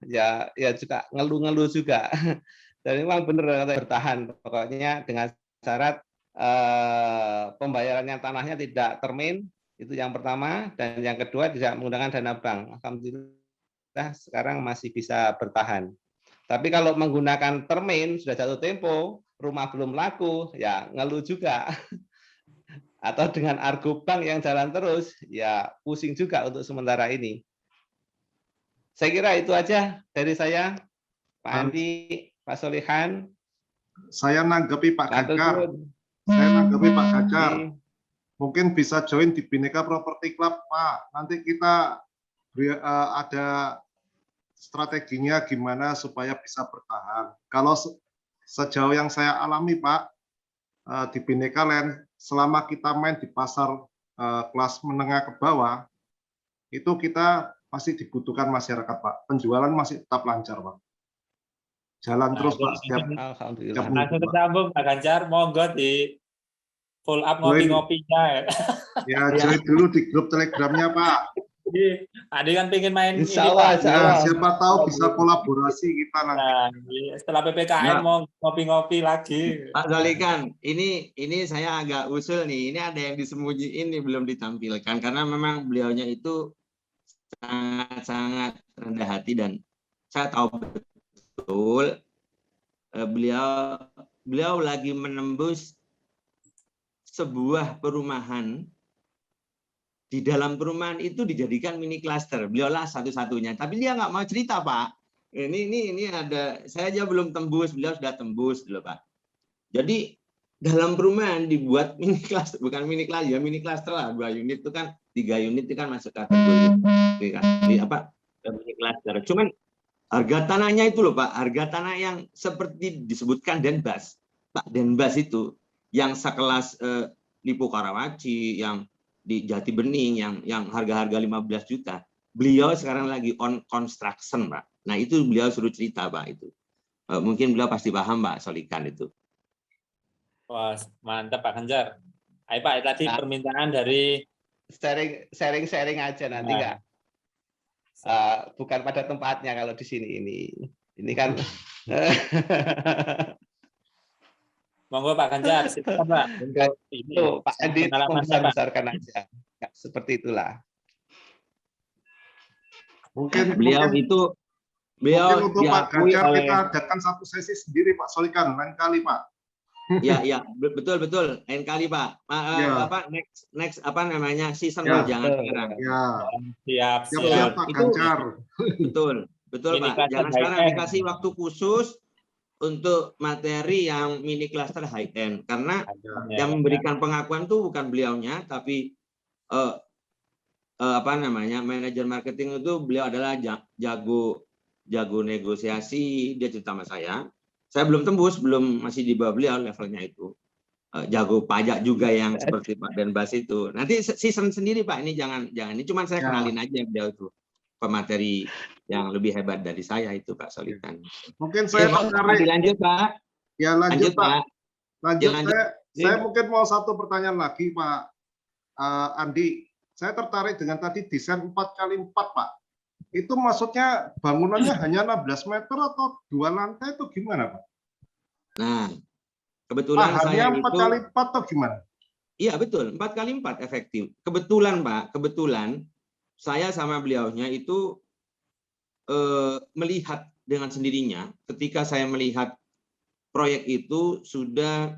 ya juga ngeluh-ngeluh juga. Dan memang benar bertahan pokoknya dengan syarat pembayarannya tanahnya tidak termin, itu yang pertama, dan yang kedua tidak menggunakan dana bank. Alhamdulillah sekarang masih bisa bertahan. Tapi kalau menggunakan termin sudah jatuh tempo, rumah belum laku, ya ngeluh juga. Atau dengan argo bank yang jalan terus, ya pusing juga untuk sementara ini. Saya kira itu aja dari saya, Pak Andi, Pak Solihan. Saya nanggapi Pak Gancar. Mungkin bisa join di Bhinneka Property Club, Pak. Nanti kita ada strateginya gimana supaya bisa bertahan. Kalau sejauh yang saya alami, Pak, di Bhinneka Land, selama kita main di pasar kelas menengah ke bawah, itu kita masih dibutuhkan masyarakat, Pak. Penjualan masih tetap lancar, Pak. Jalan terus, Pak. Alhamdulillah. Langsung tersambung Pak Gancar, monggo di full up ngopi-ngopinya. Ya, join dulu di grup Telegramnya, Pak. Adi kan pengen main Insya ini Allah, Pak. insya Allah. Siapa tahu bisa kolaborasi kita nanti. Nah, setelah PPKM mau ngopi-ngopi lagi. Pak Zolikan, ini saya agak usul nih. Ini ada yang disembunyiin nih belum ditampilkan karena memang beliaunya itu sangat rendah hati dan saya tahu betul beliau lagi menembus sebuah perumahan. Di dalam perumahan itu dijadikan mini cluster. Beliaulah satu-satunya. Tapi dia nggak mau cerita, Pak. Ini ada, saya aja belum tembus, beliau sudah tembus dulu, Pak. Jadi dalam perumahan dibuat mini cluster, bukan mini cluster, ya mini cluster lah. 2 unit itu kan, 3 unit itu kan masuk kategori mini cluster. Cuman harga tanahnya itu loh, Pak. Harga tanah yang seperti disebutkan Denbas. Pak Denbas itu yang sekelas Lipo Karawaci, yang di Jati Bening yang harga-harga 15 juta. Beliau sekarang lagi on construction, Pak. Nah, itu beliau suruh cerita, Pak, itu. Mungkin beliau pasti paham, Pak, Solikan itu. Wah, mantap Pak Gancar. Ayo Pak, tadi permintaan dari sharing aja nanti enggak. Bukan pada tempatnya kalau di sini ini. Ini kan Monggo Pak Ganjar, silakan Pak. Untuk ini Itu Pak Andi itu pengalamannya, Pak. membesar-besarkan aja. Ya, seperti itulah. Mungkin Beliau mungkin itu beliau mungkin untuk Pak diakui Ganjar oleh kita adakan satu sesi sendiri Pak Solikan lain kali Pak. ya betul lain kali Pak. Ya. Apa next apa namanya season Ya, Pak, jangan betul. sekarang. Ya, Siap, siap-siap Pak Itu Ganjar. betul Mini Pak. cluster Jangan high sekarang end. dikasih waktu khusus untuk materi yang mini cluster high end karena Ya, yang memberikan pengakuan itu bukan beliaunya tapi apa namanya manajer marketing itu beliau adalah jago negosiasi. Dia cerita sama saya belum tembus, masih di bawah beliau levelnya itu. Jago pajak juga yang seperti Pak Denbas itu. Nanti season sendiri Pak, ini jangan ini cuma saya kenalin aja beliau itu pemateri yang lebih hebat dari saya itu Pak Solikan. Mungkin saya tertarik. Dilanjut Pak. Ya lanjut Pak. Lanjut, Ya, lanjut. saya mungkin mau satu pertanyaan lagi Pak Andi. Saya tertarik dengan tadi desain 4x4 Pak. Itu maksudnya bangunannya hanya 16 meter atau 2 lantai itu gimana Pak? Nah, kebetulan saya hanya 4x4 atau gimana? Iya betul, 4x4 efektif. Kebetulan Pak, saya sama beliaunya itu melihat dengan sendirinya ketika saya melihat proyek itu sudah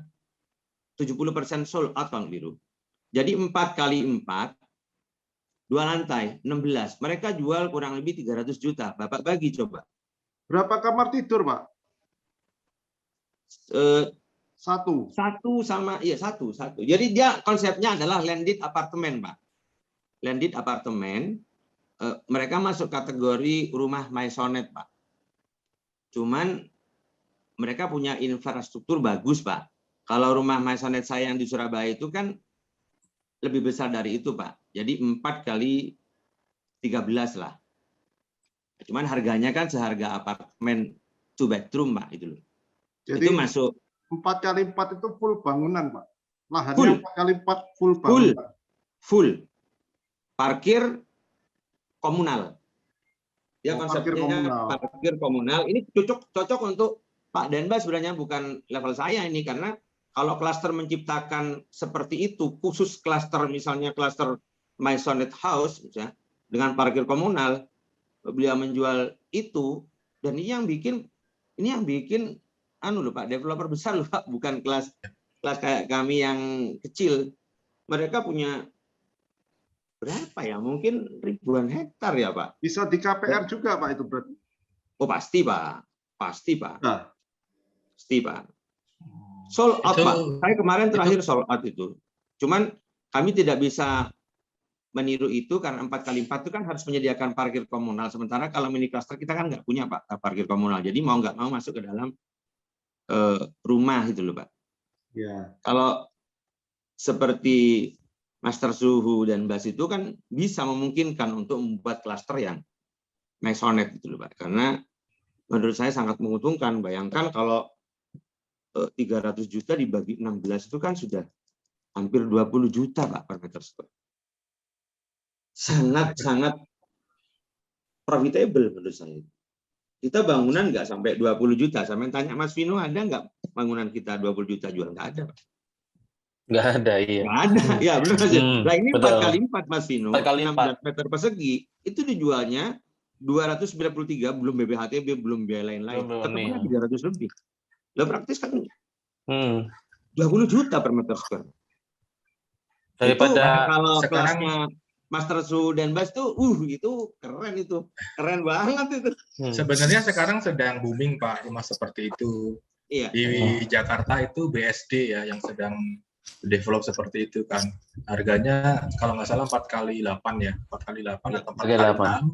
70% sold out Bang Biru. Jadi 4x4 2 lantai 16. Mereka jual kurang lebih 300 juta. Bapak bagi coba. Berapa kamar tidur, Pak? Satu. Satu. Jadi dia konsepnya adalah landed apartemen, Pak. Landed apartemen. Mereka masuk kategori rumah maisonette, Pak. Cuman mereka punya infrastruktur bagus, Pak. Kalau rumah maisonette saya yang di Surabaya itu kan lebih besar dari itu, Pak. Jadi 4x13 lah. Cuman harganya kan seharga apartemen 2 bedroom, Pak, itu loh. Jadi itu masuk 4x4 itu full bangunan, Pak. Lahannya 4x4 full bangunan. Full. Parkir komunal. Ya konsepnya parkir komunal. Ini cocok untuk Pak Denbas sebenarnya, bukan level saya ini, karena kalau klaster menciptakan seperti itu, khusus klaster misalnya klaster maisonette house misalnya, dengan parkir komunal, beliau menjual itu, dan ini yang bikin anu loh Pak, developer besar loh Pak, bukan kelas kayak kami yang kecil. Mereka punya berapa ya? Mungkin ribuan hektar ya Pak. Bisa di KPR juga Pak itu berarti? Oh pasti Pak. Pasti Pak. Nah. Pasti Pak. Sold out Pak. Saya kemarin terakhir sold out itu. Cuman kami tidak bisa meniru itu karena 4x4 itu kan harus menyediakan parkir komunal. Sementara kalau mini cluster kita kan nggak punya Pak parkir komunal. Jadi mau nggak mau masuk ke dalam rumah itu loh Pak. Ya. Kalau seperti Master Suhu dan Bas itu kan bisa memungkinkan untuk membuat klaster yang maisonette gitu loh Pak. Karena menurut saya sangat menguntungkan. Bayangkan kalau 300 juta dibagi 16 itu kan sudah hampir 20 juta Pak per meter square. Sangat profitable menurut saya. Kita bangunan nggak sampai 20 juta. Sampai tanya Mas Vino, ada nggak bangunan kita 20 juta jual? Nggak ada Pak. Nggak ada, iya. Nggak ada, ya benar saja. Nah ini 4x4 Mas Vino, 4x4. 16 meter persegi, itu dijualnya 293, belum BPHTB, belum biaya lain-lain. Tetapnya 300 lebih. Lah praktis kan 20 juta per meter square. Daripada kalau sekarang, kelasnya Master Su dan Bas tuh, itu keren banget itu. Sebenarnya sekarang sedang booming Pak rumah seperti itu. Iya. Di Jakarta itu BSD ya yang sedang develop seperti itu kan. Harganya kalau nggak salah 4x8 ya, 4x8 atau 4x6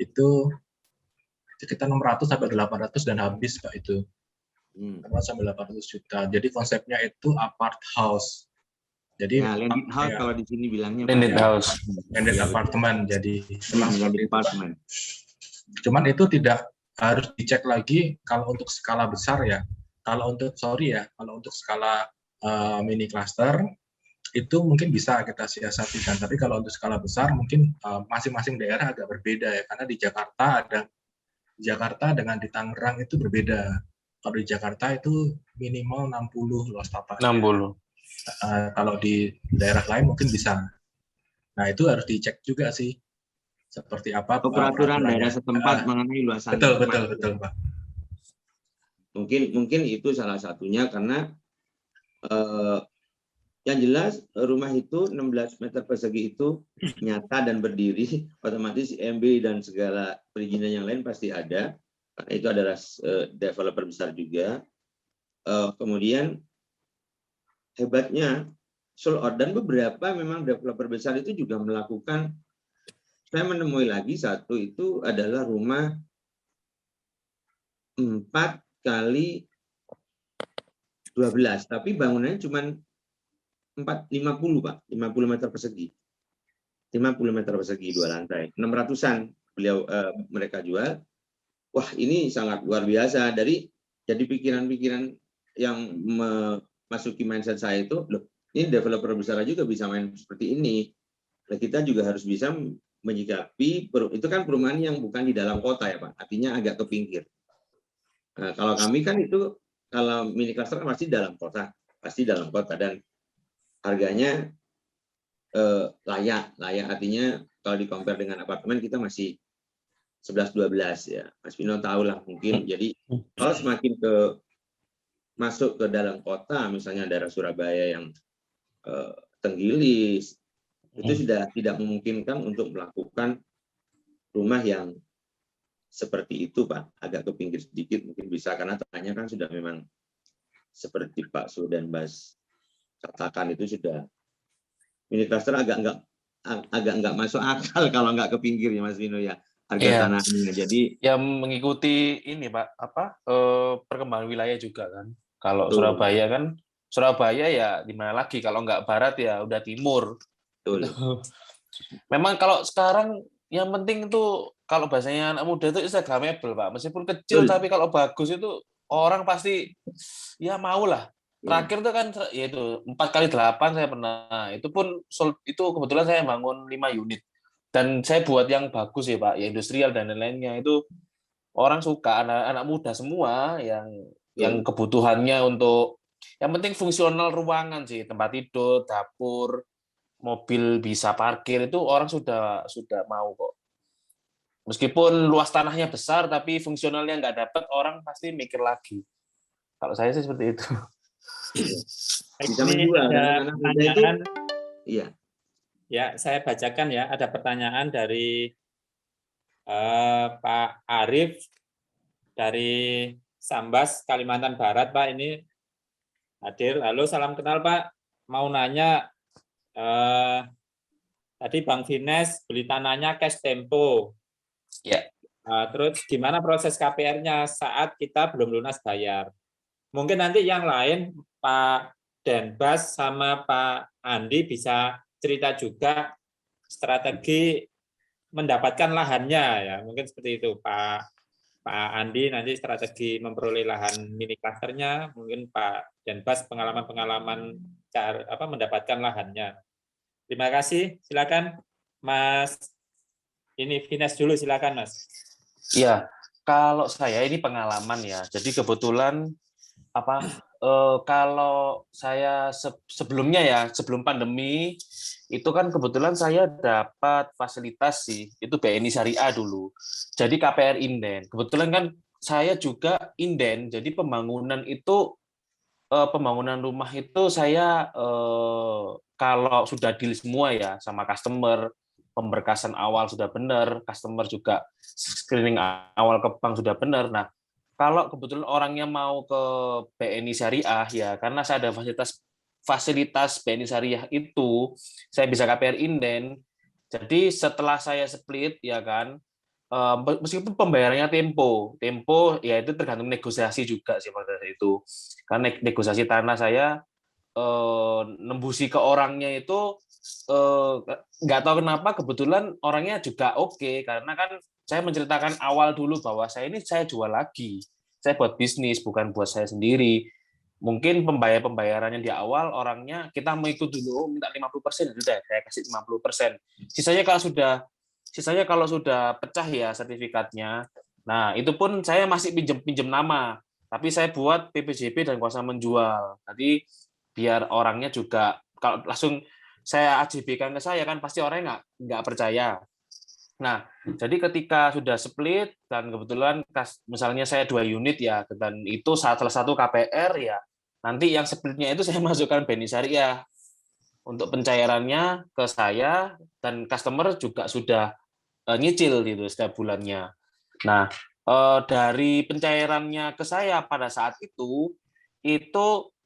itu sekitar 600 sampai 800 dan habis Pak itu. 600 sampai 800 juta. Jadi konsepnya itu apart house. Jadi landed house kalau di sini bilangnya landed house. Landed apartemen. Jadi landed apartemen. Cuman itu tidak harus dicek lagi kalau untuk skala besar ya. Kalau untuk skala mini cluster itu mungkin bisa kita siasatikan. Tapi kalau untuk skala besar mungkin masing-masing daerah agak berbeda ya. Karena di Jakarta dengan di Tangerang itu berbeda Kalau di Jakarta itu minimal 60 luas tapaknya. 60. Kalau di daerah lain mungkin bisa. Nah, itu harus dicek juga sih seperti apa Peraturan daerah peraturannya. setempat mengenai luasan Betul, rumah. Pak. Mungkin itu salah satunya karena yang jelas rumah itu 16 meter persegi itu nyata dan berdiri, otomatis IMB dan segala perizinan yang lain pasti ada, karena itu adalah developer besar juga. Kemudian hebatnya sold out, dan beberapa memang developer besar itu juga melakukan, saya menemui lagi satu itu adalah rumah 4 kali 12, tapi bangunannya cuma 50 Pak, 50 meter persegi. 50 meter persegi 2 lantai. 600-an mereka jual. Wah, ini sangat luar biasa. Jadi pikiran-pikiran yang memasuki mindset saya itu, loh, ini developer besar juga bisa main seperti ini. Nah, kita juga harus bisa menyikapi, itu kan perumahan yang bukan di dalam kota ya Pak, artinya agak ke pinggir. Nah, kalau kami kan itu, kalau mini cluster kan pasti dalam kota, dan harganya layak artinya kalau di compare dengan apartemen kita masih 11-12 ya. Mas Vino tahu lah mungkin. Jadi kalau semakin masuk ke dalam kota, misalnya daerah Surabaya yang Tenggilis, itu sudah tidak memungkinkan untuk melakukan rumah yang seperti itu Pak. Agak ke pinggir sedikit mungkin bisa, karena tanahnya kan sudah memang seperti Pak Su dan Bas katakan, itu sudah mini cluster agak nggak masuk akal kalau nggak ke pinggirnya Mas Vino ya, harga tanahnya. Jadi yang mengikuti ini Pak, perkembangan wilayah juga kan. Kalau betul. Surabaya ya di mana lagi, kalau nggak barat ya udah timur. Betul. Memang kalau sekarang yang penting itu kalau bahasanya anak muda itu instagramable Pak. Meskipun kecil tapi kalau bagus itu orang pasti ya mau lah. Terakhir itu kan yaitu 4x8 saya pernah. Itu pun itu kebetulan saya bangun 5 unit. Dan saya buat yang bagus ya Pak, ya industrial dan lain-lainnya, itu orang suka, anak-anak muda semua yang kebutuhannya untuk yang penting fungsional ruangan sih, tempat tidur, dapur, mobil bisa parkir, itu orang sudah mau kok. Meskipun luas tanahnya besar tapi fungsionalnya nggak dapat, orang pasti mikir lagi. Kalau saya sih seperti itu. Bisa menjual ada anak muda itu. pertanyaan. Iya. Ya, saya bacakan ya. Ada pertanyaan dari Pak Arif dari Sambas, Kalimantan Barat, Pak. Ini hadir. Halo, salam kenal Pak. Mau nanya, tadi Bang Vines beli tanahnya cash tempo. Ya. Terus gimana proses KPR-nya saat kita belum lunas bayar? Mungkin nanti yang lain Pak Denbas sama Pak Andi bisa cerita juga strategi mendapatkan lahannya ya, mungkin seperti itu Pak Andi nanti strategi memperoleh lahan mini clusternya, mungkin Pak Denbas pengalaman cara mendapatkan lahannya. Terima kasih, silakan Mas. Ini Vines dulu, silakan Mas. Iya, kalau saya ini pengalaman ya. Jadi kebetulan kalau saya sebelumnya ya, sebelum pandemi itu kan kebetulan saya dapat fasilitas sih, itu BNI Syariah dulu. Jadi KPR inden. Kebetulan kan saya juga inden, jadi pembangunan rumah itu saya kalau sudah deal semua ya sama customer, pemberkasan awal sudah benar, customer juga screening awal ke bank sudah benar. Nah, kalau kebetulan orangnya mau ke BNI Syariah ya, karena saya ada fasilitas BNI Syariah itu, saya bisa KPR inden. Jadi setelah saya split ya kan, meskipun pembayarannya tempo ya itu tergantung negosiasi juga sih pada itu. Karena negosiasi tanah saya nembusi ke orangnya itu nggak tahu kenapa kebetulan orangnya juga oke, karena kan saya menceritakan awal dulu bahwa saya jual lagi, saya buat bisnis bukan buat saya sendiri. Mungkin pembayarannya di awal orangnya kita mau ikut dulu minta 50%, udah saya kasih 50%. Sisanya kalau sudah pecah ya sertifikatnya. Nah, itu pun saya masih pinjam nama. tapi saya buat PPJP dan kuasa menjual. Jadi biar orangnya juga kalau langsung saya AJB-kan ke saya kan pasti orangnya nggak percaya. Nah, jadi ketika sudah split dan kebetulan misalnya saya 2 unit ya, dan itu salah satu KPR ya, nanti yang splitnya itu saya masukkan BNI Syariah untuk pencairannya ke saya dan customer juga sudah nyicil gitu setiap bulannya. Nah, dari pencairannya ke saya pada saat itu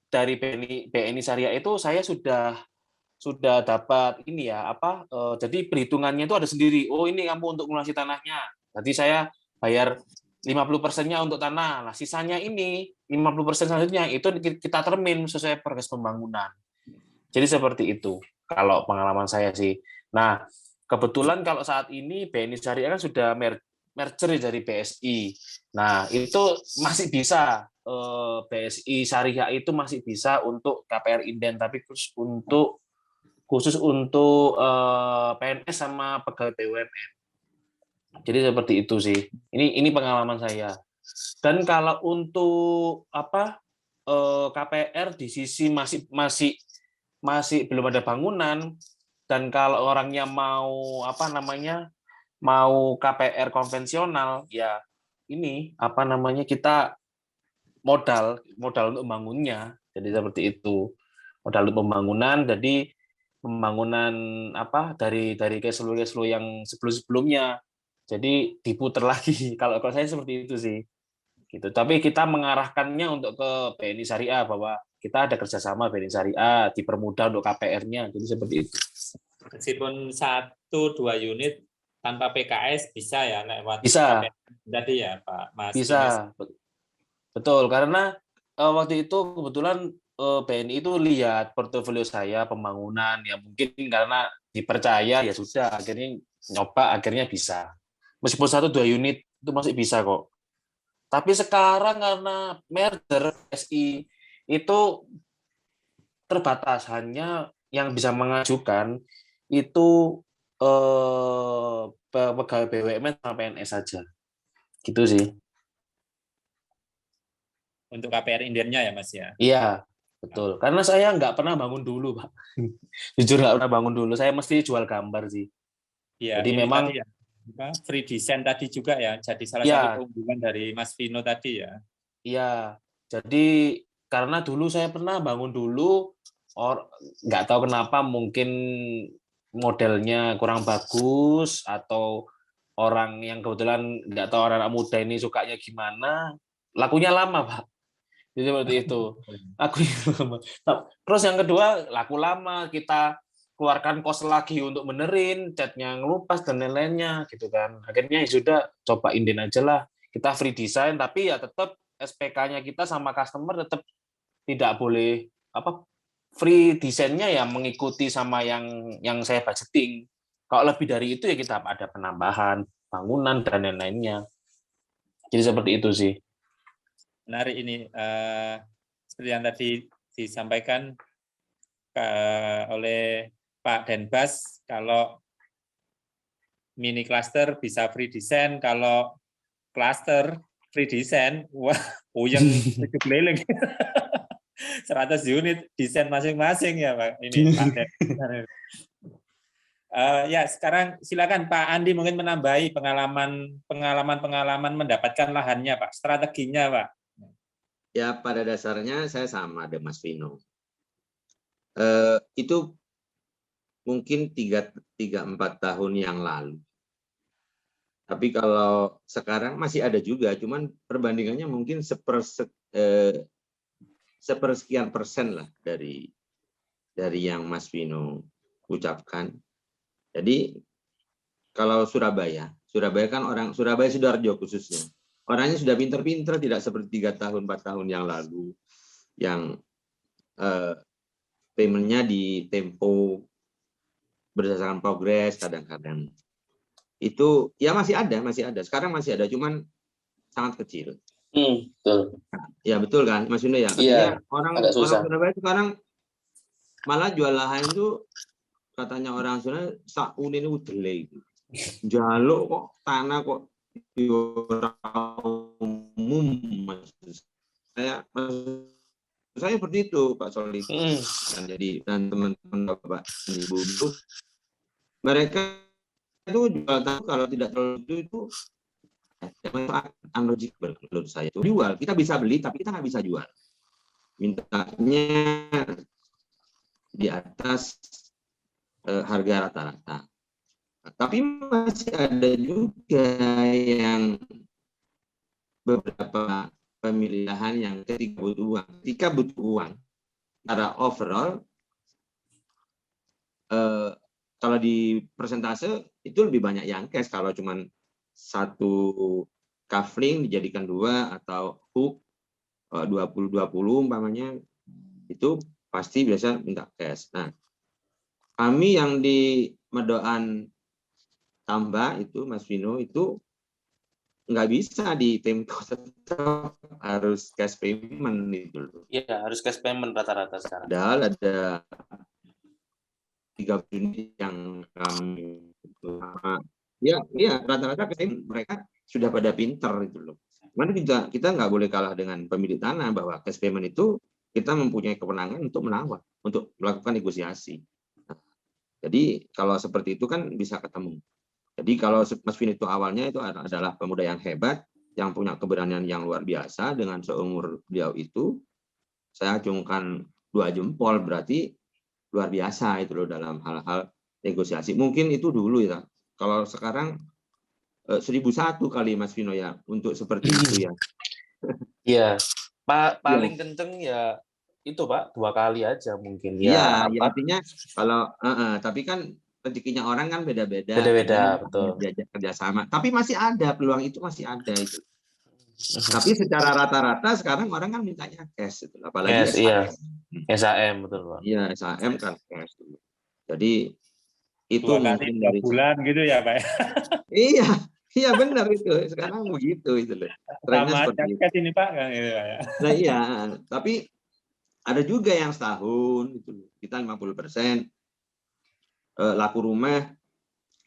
dari BNI Syariah itu saya sudah dapat ini ya jadi perhitungannya itu ada sendiri. Oh, ini kamu untuk melunasi tanahnya. Jadi saya bayar 50%-nya untuk tanah. Nah, sisanya ini 50% selanjutnya itu kita termin sesuai progres pembangunan. Jadi seperti itu kalau pengalaman saya sih. Nah, kebetulan kalau saat ini BNI Syariah kan sudah merger dari BSI. Nah, itu masih bisa BSI Syariah itu masih bisa untuk KPR inden, tapi khusus untuk PNS sama pegawai BUMN. Jadi seperti itu sih. Ini pengalaman saya. Dan kalau untuk KPR di sisi masih belum ada bangunan, dan kalau orangnya mau mau KPR konvensional ya ini kita modal untuk membangunnya. Jadi seperti itu. Modal untuk pembangunan, jadi pembangunan dari cash flow yang sebelumnya. Jadi diputar lagi. Kalau saya seperti itu sih. Gitu. Tapi kita mengarahkannya untuk ke BNI Syariah bahwa kita ada kerjasama BNI Syariah, dipermudah untuk KPR-nya. Jadi seperti itu. Meskipun 1-2 unit tanpa PKS bisa ya lewat bisa. KPR tadi ya Pak Mas. Bisa. Betul, karena waktu itu kebetulan BNI itu lihat portofolio saya pembangunan ya mungkin karena dipercaya ya sudah akhirnya bisa. Meskipun 1-2 unit itu masih bisa kok. Tapi sekarang karena merger SI itu terbatas, hanya yang bisa mengajukan itu pegawai BUMN sama PNS saja. Gitu sih. Untuk KPR indennya ya Mas ya? Iya, betul. Karena saya nggak pernah bangun dulu, Pak. Jujur nggak pernah bangun dulu. Saya mesti jual gambar sih. Iya, jadi ini memang tadi ya, free design tadi juga ya, jadi salah ya, satu keunggulan dari Mas Vino tadi ya. Iya, jadi karena dulu saya pernah bangun dulu, nggak tahu kenapa mungkin modelnya kurang bagus atau orang yang kebetulan nggak tahu orang muda ini sukanya gimana, lakunya lama Pak. Jadi seperti itu. Lakunya lama. Terus yang kedua laku lama, kita keluarkan kos lagi untuk benerin, catnya ngelupas dan lain-lainnya gitu kan. Akhirnya ya sudah coba inden aja lah. Kita free design tapi ya tetap SPK-nya kita sama customer tetap tidak boleh free desainnya ya mengikuti sama yang saya budgeting. Kalau lebih dari itu ya kita ada penambahan bangunan dan lain-lainnya. Jadi seperti itu sih. Menarik ini seperti yang tadi disampaikan oleh Pak Denbas, kalau mini cluster bisa free design, kalau cluster free design, wah, puyeng keliling. 100 unit desain masing-masing ya Pak. Ini Pak Denbas. Ya, sekarang silakan Pak Andi mungkin menambahi pengalaman mendapatkan lahannya Pak, strateginya Pak. Ya, pada dasarnya saya sama dengan Mas Vino. Itu mungkin 3-4 tahun yang lalu. Tapi kalau sekarang masih ada juga, cuman perbandingannya mungkin sepersekian persen lah dari yang Mas Vino ucapkan. Jadi kalau Surabaya kan Surabaya Sidoarjo khususnya. Orangnya sudah pinter-pinter, tidak seperti 3 tahun, 4 tahun yang lalu, yang payment-nya di tempo berdasarkan progres kadang-kadang. Itu ya masih ada. Sekarang masih ada, cuman sangat kecil. Betul. Ya betul kan, Mas Yunda ya. Iya, orang Surabaya sekarang malah jual lahan itu katanya orang Surabaya saun ini udele itu. Jaluk kok tanah kok umum, saya seperti itu Pak Solik. Jadi dan teman-teman Bapak Ibu itu mereka itu jual tahu kalau tidak terlalu itu unlogical menurut saya. Itu jual, kita bisa beli tapi kita nggak bisa jual. Mintanya di atas harga rata-rata. Tapi masih ada juga yang beberapa pemilihan yang ketika butuh uang, secara overall kalau di persentase itu lebih banyak yang cash. Kalau cuman satu cufflink dijadikan 2 atau hook 20-20 umpamanya, itu pasti biasa minta cash. Nah, kami yang di Medoan Tambah itu Mas Vino itu nggak bisa di tempo, tetap harus cash payment itu. Iya, harus cash payment rata-rata sekarang. Padahal ada 3 unit yang kami ya rata-rata mereka sudah pada pinter itu loh. Cuman kita nggak boleh kalah dengan pemilik tanah bahwa cash payment itu kita mempunyai kewenangan untuk menawar, untuk melakukan negosiasi. Nah, jadi kalau seperti itu kan bisa ketemu. Jadi kalau Mas Vin itu awalnya itu adalah pemuda yang hebat, yang punya keberanian yang luar biasa, dengan seumur beliau itu, saya acungkan 2 jempol, berarti luar biasa itu loh dalam hal-hal negosiasi. Mungkin itu dulu ya. Kalau sekarang 1001 kali Mas Vino ya, untuk seperti itu ya. Iya, paling kenceng ya itu Pak, 2 kali aja mungkin. Iya, ya artinya kalau, tapi kan rezekinya orang kan beda-beda. Beda-beda, betul. Diajak kerjasama. Tapi masih ada peluang itu, masih ada itu. Tapi secara rata-rata sekarang orang kan mintanya cash, itu. Apalagi cash, iya. SAM betul Pak. Iya, SAM kan cash. Jadi itu 2 kali mungkin 2 dari bulan gitu ya Pak. Iya, iya benar itu. Sekarang begitu itu loh. Trennya Sama seperti itu. cash ini Pak kan gitu ya. Nah iya, tapi ada juga yang setahun itu kita 50%. Laku rumah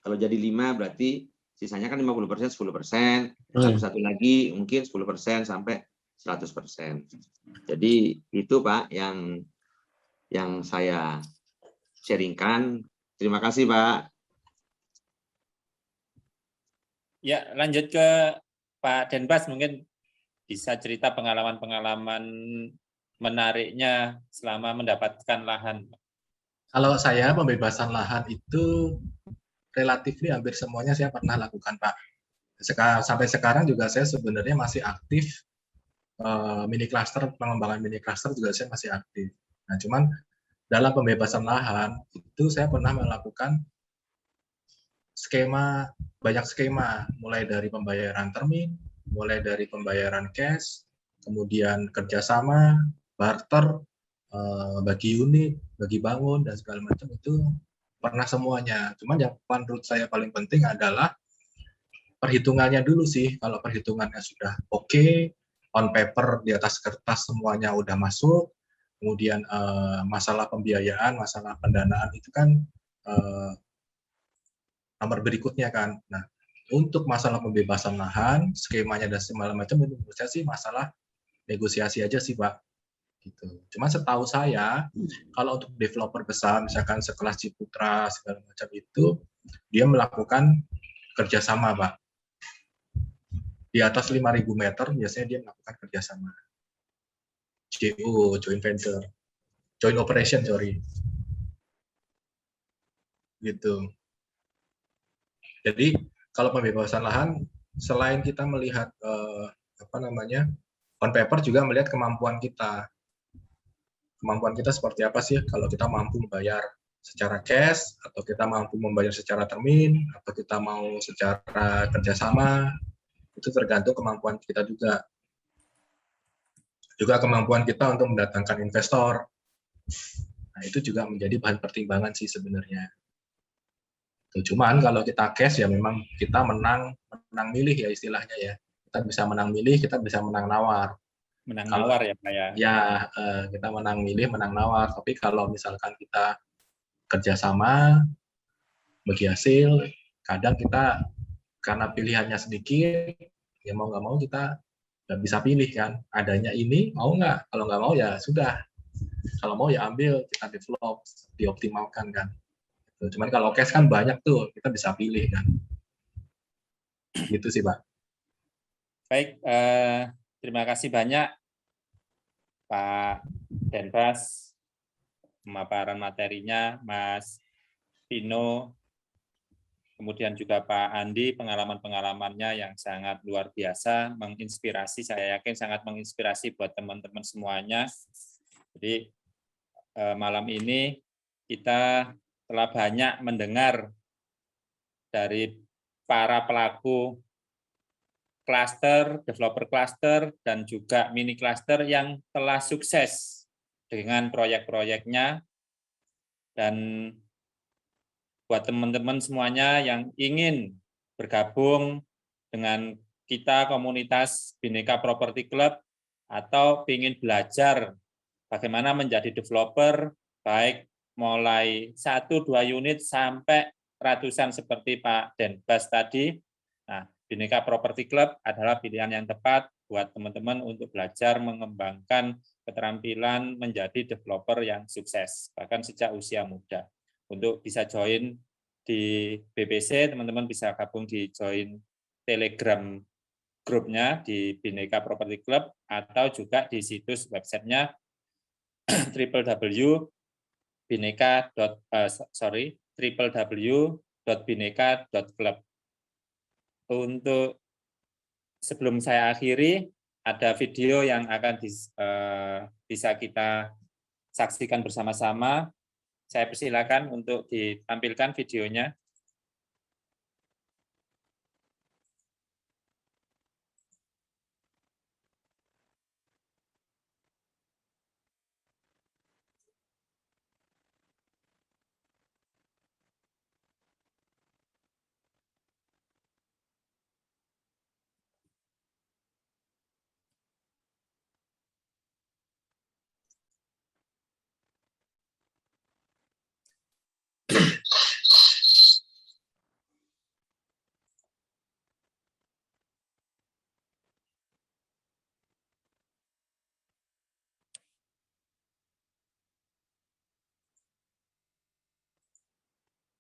kalau jadi 5 berarti sisanya kan 50%, 10%. Satu lagi mungkin 10% sampai 100%. Jadi itu Pak yang saya sharingkan. Terima kasih Pak. Ya, lanjut ke Pak Denpas, mungkin bisa cerita pengalaman-pengalaman menariknya selama mendapatkan lahan. Kalau saya pembebasan lahan itu relatif hampir semuanya saya pernah lakukan Pak. Sampai sekarang juga saya sebenarnya masih aktif mini cluster, pengembangan mini cluster juga saya masih aktif. Nah, cuman dalam pembebasan lahan itu saya pernah melakukan banyak skema, mulai dari pembayaran termin, mulai dari pembayaran cash, kemudian kerjasama, barter, bagi unit, bagi bangun, dan segala macam itu pernah semuanya. Cuman yang menurut saya paling penting adalah perhitungannya dulu sih. Kalau perhitungannya sudah oke, on paper di atas kertas semuanya udah masuk, kemudian masalah pembiayaan, masalah pendanaan itu kan nomor berikutnya kan. Nah, untuk masalah pembebasan lahan, skemanya dan segala macam itu menurut saya sih masalah negosiasi aja sih Pak. Gitu. Cuma setahu saya, kalau untuk developer besar, misalkan sekelas Ciputra segala macam itu, dia melakukan kerjasama, Pak. Di atas 5.000 meter biasanya dia melakukan kerjasama. JO, joint venture, joint operation, sorry. Gitu. Jadi kalau pembebasan lahan, selain kita melihat on paper juga melihat kemampuan kita. Kemampuan kita seperti apa sih, kalau kita mampu membayar secara cash, atau kita mampu membayar secara termin, atau kita mau secara kerjasama, itu tergantung kemampuan kita juga. Juga kemampuan kita untuk mendatangkan investor. Nah, itu juga menjadi bahan pertimbangan sih sebenarnya. Cuman kalau kita cash ya memang kita menang milih ya istilahnya ya. Kita bisa menang milih, kita bisa menang nawar. Menang nawar ya Pak ya? Ya, kita menang milih, menang nawar. Tapi kalau misalkan kita kerjasama, bagi hasil, kadang kita karena pilihannya sedikit, ya mau nggak mau kita Dan bisa pilih kan, adanya ini mau nggak? Kalau nggak mau ya sudah. Kalau mau ya ambil, kita develop, dioptimalkan kan. Cuman kalau cash kan banyak tuh, kita bisa pilih kan. Gitu sih, Pak. Baik, terima kasih banyak Pak Denpas, pemaparan materinya, Mas Vino, kemudian juga Pak Andi, pengalaman-pengalamannya yang sangat luar biasa, menginspirasi, saya yakin sangat menginspirasi buat teman-teman semuanya. Jadi malam ini kita telah banyak mendengar dari para pelaku cluster, developer cluster, dan juga mini cluster yang telah sukses dengan proyek-proyeknya. Dan buat teman-teman semuanya yang ingin bergabung dengan kita komunitas Bhinneka Property Club atau ingin belajar bagaimana menjadi developer, baik mulai 1-2 unit sampai ratusan seperti Pak Denbas tadi. Nah, Bhinneka Property Club adalah pilihan yang tepat buat teman-teman untuk belajar mengembangkan keterampilan menjadi developer yang sukses, bahkan sejak usia muda. Untuk bisa join di BBC, teman-teman bisa gabung di join Telegram grupnya di Bhinneka Property Club atau juga di situs websitenya www.bhinneka.club. Untuk sebelum saya akhiri, ada video yang akan bisa kita saksikan bersama-sama. Saya persilakan untuk ditampilkan videonya.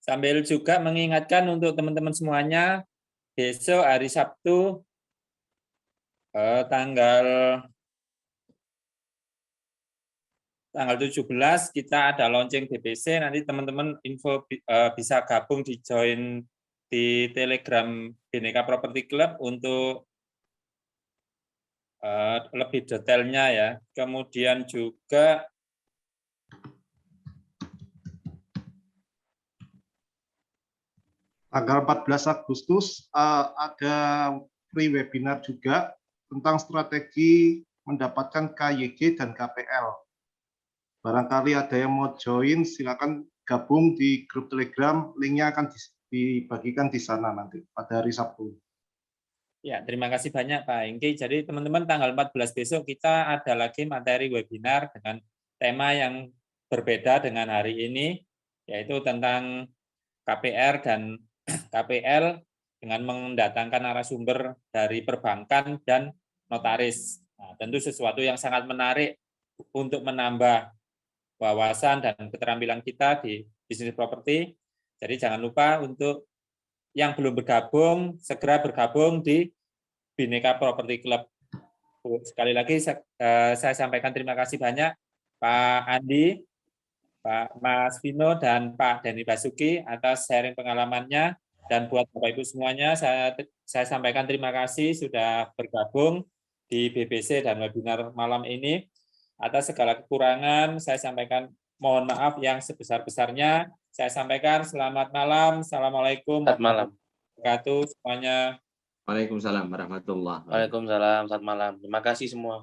Sambil juga mengingatkan untuk teman-teman semuanya, besok hari Sabtu tanggal 17 kita ada launching BBC, nanti teman-teman info bisa gabung di join di Telegram Bhinneka Property Club untuk lebih detailnya ya. Kemudian juga tanggal 14 Agustus ada free webinar juga tentang strategi mendapatkan KYG dan KPL. Barangkali ada yang mau join, silakan gabung di grup Telegram, linknya akan dibagikan di sana nanti pada hari Sabtu. ya, terima kasih banyak Pak Hengki. Jadi teman-teman tanggal 14 besok kita ada lagi materi webinar dengan tema yang berbeda dengan hari ini, yaitu tentang KPR dan KPL dengan mendatangkan narasumber dari perbankan dan notaris. Nah, tentu sesuatu yang sangat menarik untuk menambah wawasan dan keterampilan kita di bisnis properti. Jadi jangan lupa untuk yang belum bergabung, segera bergabung di Bhinneka Property Club. Sekali lagi saya sampaikan terima kasih banyak Pak Andi, Pak Mas Vino, dan Pak Denny Basuki atas sharing pengalamannya. Dan buat Bapak Ibu semuanya, saya sampaikan terima kasih sudah bergabung di BBC dan webinar malam ini. Atas segala kekurangan, saya sampaikan mohon maaf yang sebesar-besarnya. Saya sampaikan selamat malam. Assalamualaikum Selamat malam. warahmatullahi wabarakatuh semuanya. Waalaikumsalam warahmatullahi wabarakatuh. Waalaikumsalam. Selamat malam. Terima kasih semua.